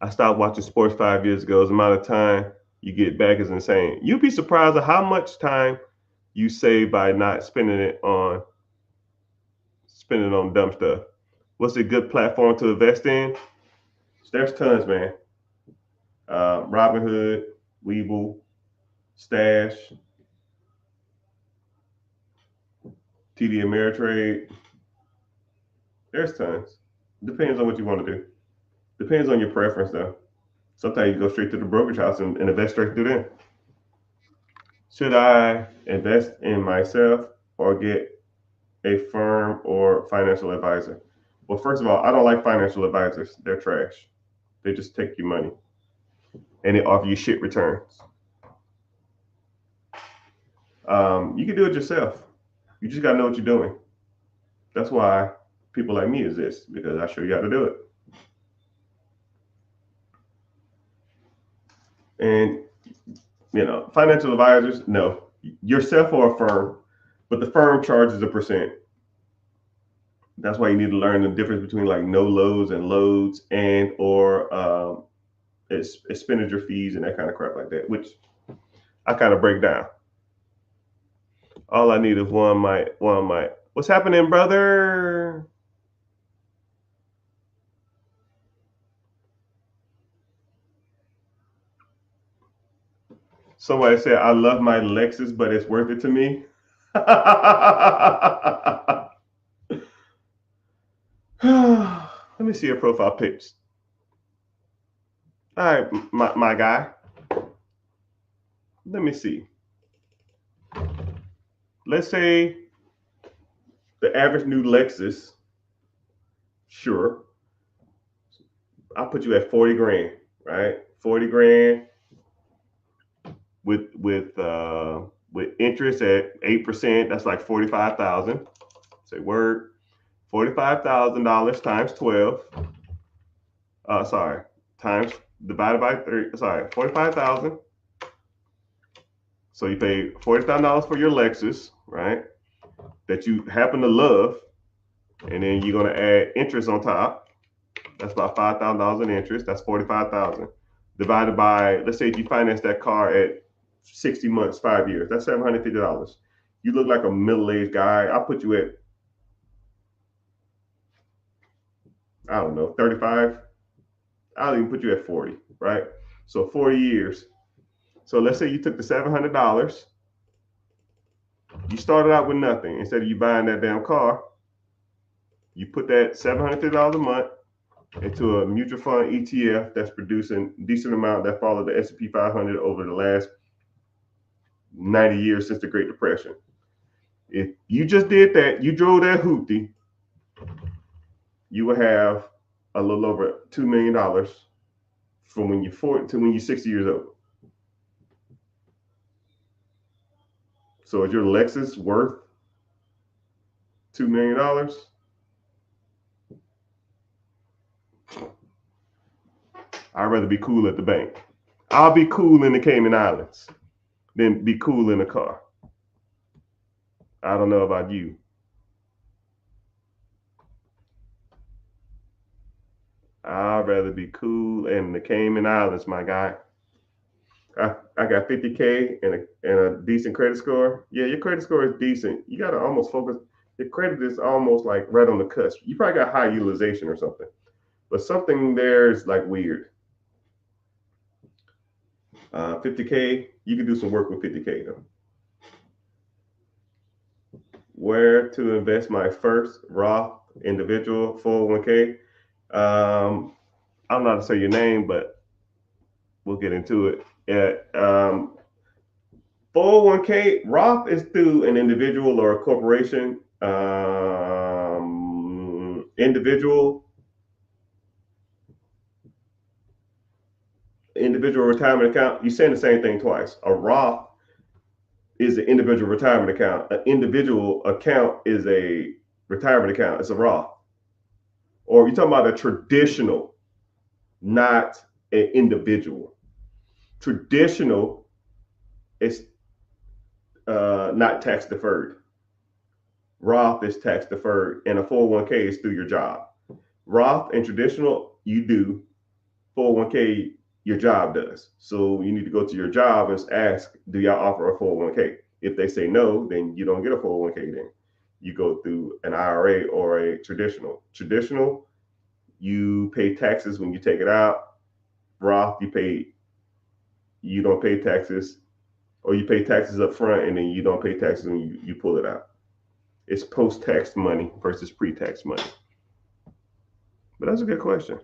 S1: I stopped watching sports 5 years ago. The amount of time you get back is insane. You'd be surprised at how much time you save by not spending on dumb stuff. What's a good platform to invest in? There's tons, man. Robinhood, Weeble, Stash, TD Ameritrade. There's tons. Depends on what you want to do. Depends on your preference, though. Sometimes you go straight to the brokerage house and invest straight through them. Should I invest in myself or get a firm or financial advisor? Well, first of all, I don't like financial advisors. They're trash. They just take your money and they offer you shit returns. You can do it yourself. You just got to know what you're doing. That's why people like me exist, because I show you how to do it. And, financial advisors, no, yourself or a firm, but the firm charges a percent. That's why you need to learn the difference between like no loads and loads and or expenditure fees and that kind of crap like that, which I kind of break down. All I need is one mic, one mic. What's happening, brother? Somebody said, I love my Lexus, but it's worth it to me. Let me see your profile pics. All right, my guy. Let me see. Let's say the average new Lexus, sure, I'll put you at 40 grand, right? 40 grand with interest at 8%, that's like 45,000. Say word. $45,000 times 12. Times divided by 3. 45,000. So you pay $40,000 for your Lexus, right? That you happen to love, and then you're gonna add interest on top. That's about $5,000 in interest. That's 45,000 divided by, let's say if you finance that car at 60 months, 5 years, that's $750. You look like a middle-aged guy. I'll put you at, I don't know, 35. I'll even put you at 40, right? So 40 years. So let's say you took the $700. You started out with nothing. Instead of you buying that damn car, you put that $750 a month into a mutual fund ETF that's producing a decent amount that followed the S&P 500 over the last 90 years since the Great Depression. If you just did that, you drove that hoopty, you will have a little over $2 million from when you're 40 to when you're 60 years old. So is your Lexus worth $2 million? I'd rather be cool at the bank. I'll be cool in the Cayman Islands than be cool in a car. I don't know about you. I'd rather be cool in the Cayman Islands, my guy. I got 50K and a decent credit score. Yeah, your credit score is decent. You got to almost focus. Your credit is almost like right on the cusp. You probably got high utilization or something, but something there is like weird. 50K, you can do some work with 50K though. Where to invest my first Roth individual 401k? I'm not going to say your name, but we'll get into it. 401k Roth is through an individual or a corporation. Individual retirement account. You're saying the same thing twice. A Roth is an individual retirement account. An individual account is a retirement account. It's a Roth. Or you're talking about a traditional, not an individual. Traditional is not tax deferred. Roth is tax deferred, and a 401k is through your job. Roth and traditional, you do. 401k, your job does. So you need to go to your job and ask, do y'all offer a 401k? If they say no, then you don't get a 401k then. You go through an IRA or a traditional. Traditional, you pay taxes when you take it out. Roth, you don't pay taxes, or you pay taxes up front and then you don't pay taxes when you pull it out. It's post-tax money versus pre-tax money. But that's a good question.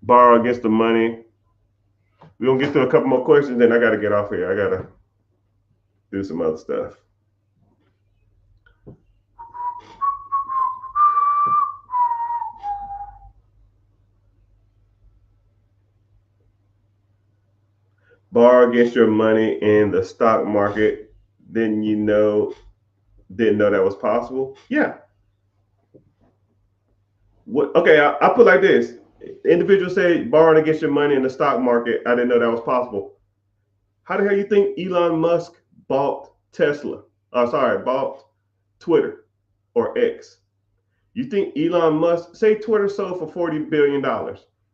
S1: Borrow against the money. We're going to get to a couple more questions, then I got to get off here. I got to do some other stuff. Borrow against your money in the stock market, didn't know that was possible? Yeah. What? Okay, I put like this. Individuals say borrowing against your money in the stock market, I didn't know that was possible. How the hell you think Elon Musk bought Tesla? Bought Twitter or X. You think Elon Musk, say Twitter sold for $40 billion.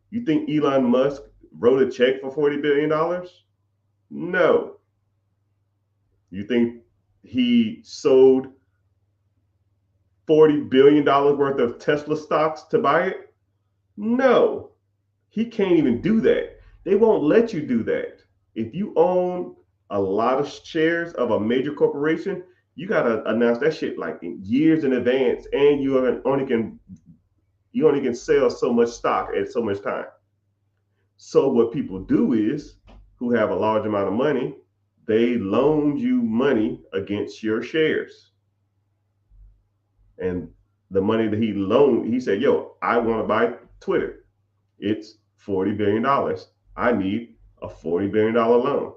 S1: You think Elon Musk wrote a check for $40 billion? No. You think he sold $40 billion worth of Tesla stocks to buy it? No. He can't even do that. They won't let you do that. If you own a lot of shares of a major corporation, you gotta announce that shit like in years in advance, and you only can sell so much stock at so much time. So what people do is, who have a large amount of money, they loan you money against your shares. And the money that he loaned, he said, yo, I want to buy Twitter. It's $40 billion. I need a $40 billion loan.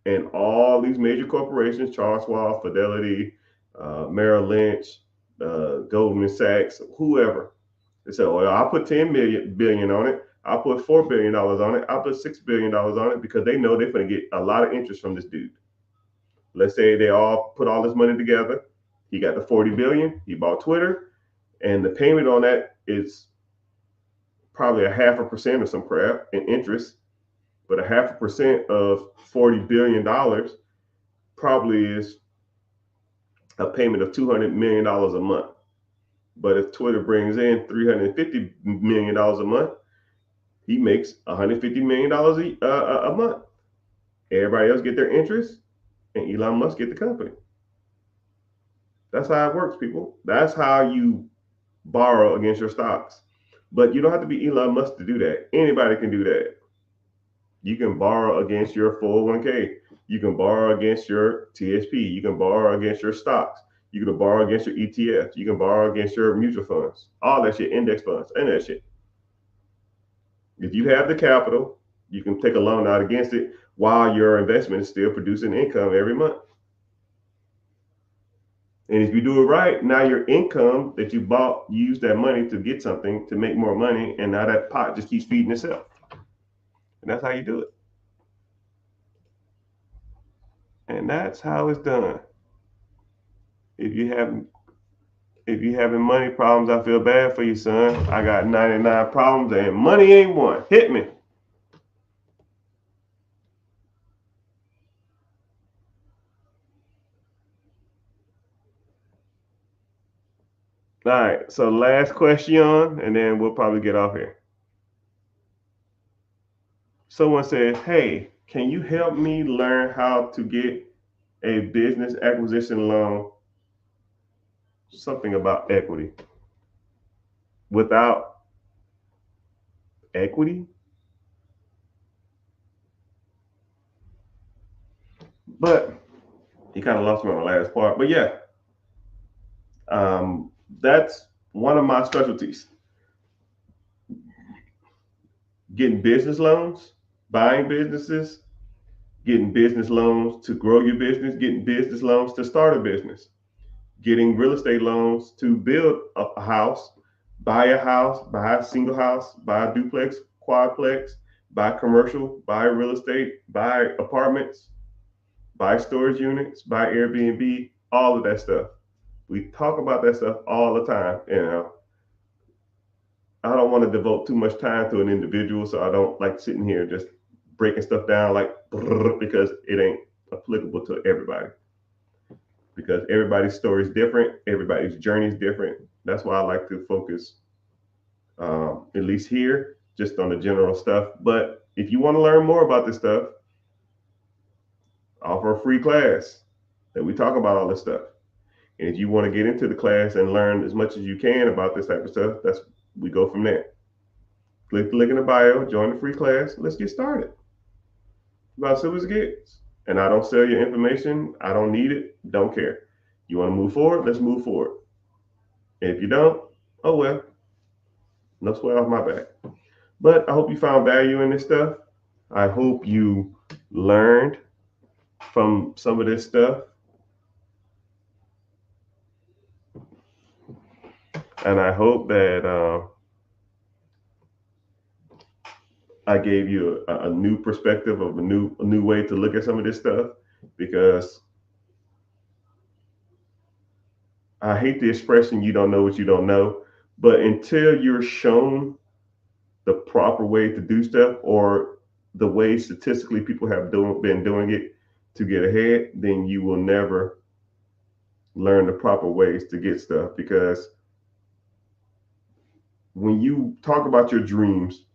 S1: And all these major corporations, Charles Schwab, Fidelity, Merrill Lynch, Goldman Sachs, whoever, they said, well, I'll put $10 billion on it. I'll put $4 billion on it. I'll put $6 billion on it, because they know they're going to get a lot of interest from this dude. Let's say they all put all this money together. He got the $40 billion. He bought Twitter, and the payment on that is probably 0.5% or some crap in interest. But 0.5% of $40 billion probably is a payment of $200 million a month. But if Twitter brings in $350 million a month, he makes $150 million a month. Everybody else get their interest, and Elon Musk get the company. That's how it works, people. That's how you borrow against your stocks. But you don't have to be Elon Musk to do that. Anybody can do that. You can borrow against your 401k. You can borrow against your TSP. You can borrow against your stocks. You can borrow against your ETFs. You can borrow against your mutual funds. All that shit, index funds, and that shit. If you have the capital, you can take a loan out against it while your investment is still producing income every month. And if you do it right, now your income that you bought, you use that money to get something to make more money, and now that pot just keeps feeding itself. And that's how you do it. And that's how it's done. If you have if you having money problems, I feel bad for you, son. I got 99 problems and money ain't one. Hit me. All right, so last question, and then we'll probably get off here. Someone said, hey, can you help me learn how to get a business acquisition loan? Something about equity. Without equity? But he kind of lost me on the last part. But yeah, that's one of my specialties. Getting business loans, buying businesses, getting business loans to grow your business, getting business loans to start a business, getting real estate loans to build a house, buy a single house, buy a duplex, quadplex, buy commercial, buy real estate, buy apartments, buy storage units, buy Airbnb, all of that stuff. We talk about that stuff all the time. I don't want to devote too much time to an individual, so I don't like sitting here just breaking stuff down like because it ain't applicable to everybody. Because everybody's story is different, everybody's journey is different. That's why I like to focus, at least here, just on the general stuff. But if you want to learn more about this stuff, I offer a free class that we talk about all this stuff. And if you want to get into the class and learn as much as you can about this type of stuff, that's we go from there. Click the link in the bio, join the free class. Let's get started. About simple as it gets. And I don't sell your information. I don't need it. Don't care. You want to move forward? Let's move forward. And if you don't, oh well. No sweat off my back. But I hope you found value in this stuff. I hope you learned from some of this stuff. And I hope that I gave you a new perspective of a new way to look at some of this stuff, because I hate the expression "you don't know what you don't know," but until you're shown the proper way to do stuff, or the way statistically people have been doing it to get ahead, then you will never learn the proper ways to get stuff. Because when you talk about your dreams,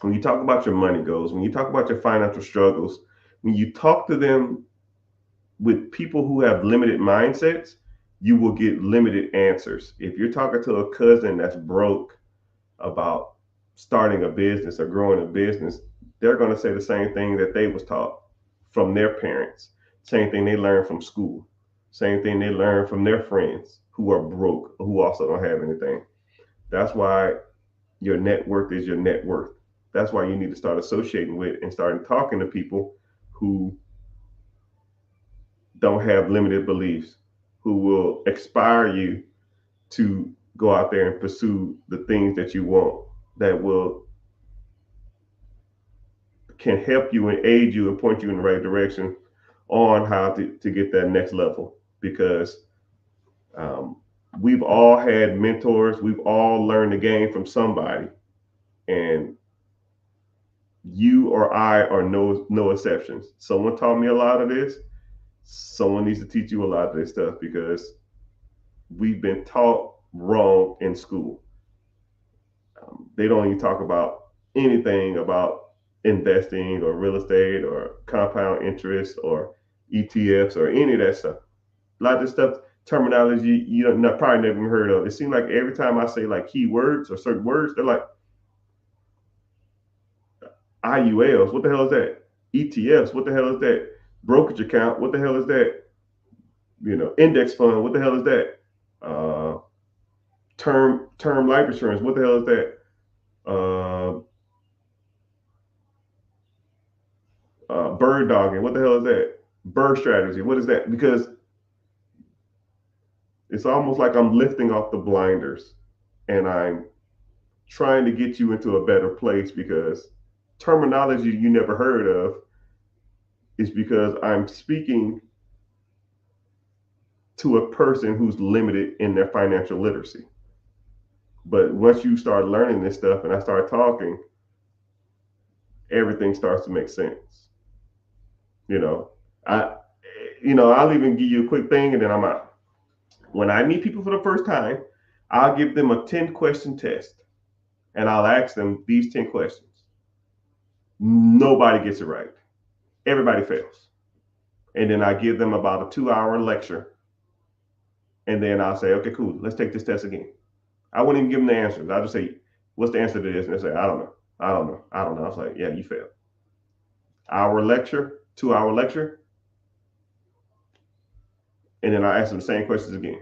S1: when you talk about your money goals, when you talk about your financial struggles, when you talk to them with people who have limited mindsets, you will get limited answers. If you're talking to a cousin that's broke about starting a business or growing a business, they're going to say the same thing that they was taught from their parents, same thing they learned from school, same thing they learned from their friends who are broke, who also don't have anything. That's why your net worth is your net worth. That's why you need to start associating with and starting talking to people who don't have limited beliefs, who will inspire you to go out there and pursue the things that you want, that will can help you and aid you and point you in the right direction on how to get that next level. Because um, we've all had mentors, we've all learned the game from somebody, and you or I are no exceptions. Someone taught me a lot of this. Someone needs to teach you a lot of this stuff, because we've been taught wrong in school. They don't even talk about anything about investing or real estate or compound interest or ETFs or any of that stuff. A lot of this stuff, terminology you don't probably never even heard of. It seems like every time I say like keywords or certain words, they're like IULs. What the hell is that? ETFs. What the hell is that? Brokerage account. What the hell is that? Index fund. What the hell is that? Uh, term life insurance. What the hell is that? Bird dogging. What the hell is that? Bird strategy. What is that? Because it's almost like I'm lifting off the blinders and I'm trying to get you into a better place because terminology you never heard of is because I'm speaking to a person who's limited in their financial literacy. But once you start learning this stuff and I start talking, everything starts to make sense. You know, I, I'll even give you a quick thing and then I'm out. When I meet people for the first time, I'll give them a 10-question test and I'll ask them these 10 questions. Nobody gets it right. Everybody fails. And then I give them about a 2-hour lecture. And then I'll say, okay, cool, let's take this test again. I wouldn't even give them the answers. I'll just say, what's the answer to this? And they say, I don't know. I don't know. I don't know. I was like, yeah, you failed. Hour lecture, 2-hour lecture. And then I ask them the same questions again.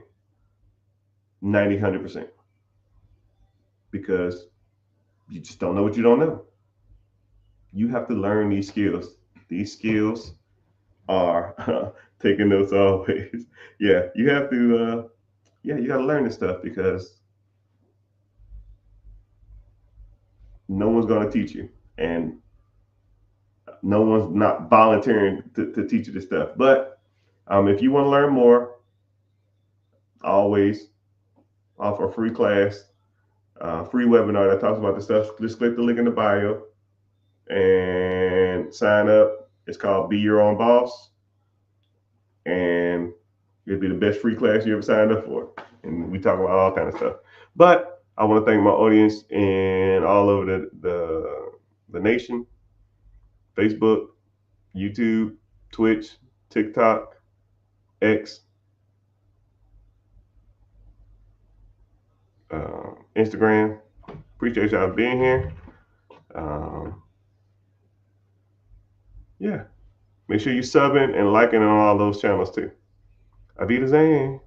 S1: 90, 100%. Because you just don't know what you don't know. You have to learn these skills. These skills are taking notes always. Yeah, you have to, you got to learn this stuff because no one's going to teach you. And no one's not volunteering to teach you this stuff. But if you want to learn more, always offer a free class, free webinar that talks about this stuff. Just click the link in the bio and sign up. It's called Be Your Own Boss. And it'll be the best free class you ever signed up for. And we talk about all kind of stuff. But I want to thank my audience and all over the nation. Facebook, YouTube, Twitch, TikTok, X, Instagram. Appreciate y'all being here. Yeah. Make sure you subbing and liking on all those channels too. Avita Zane.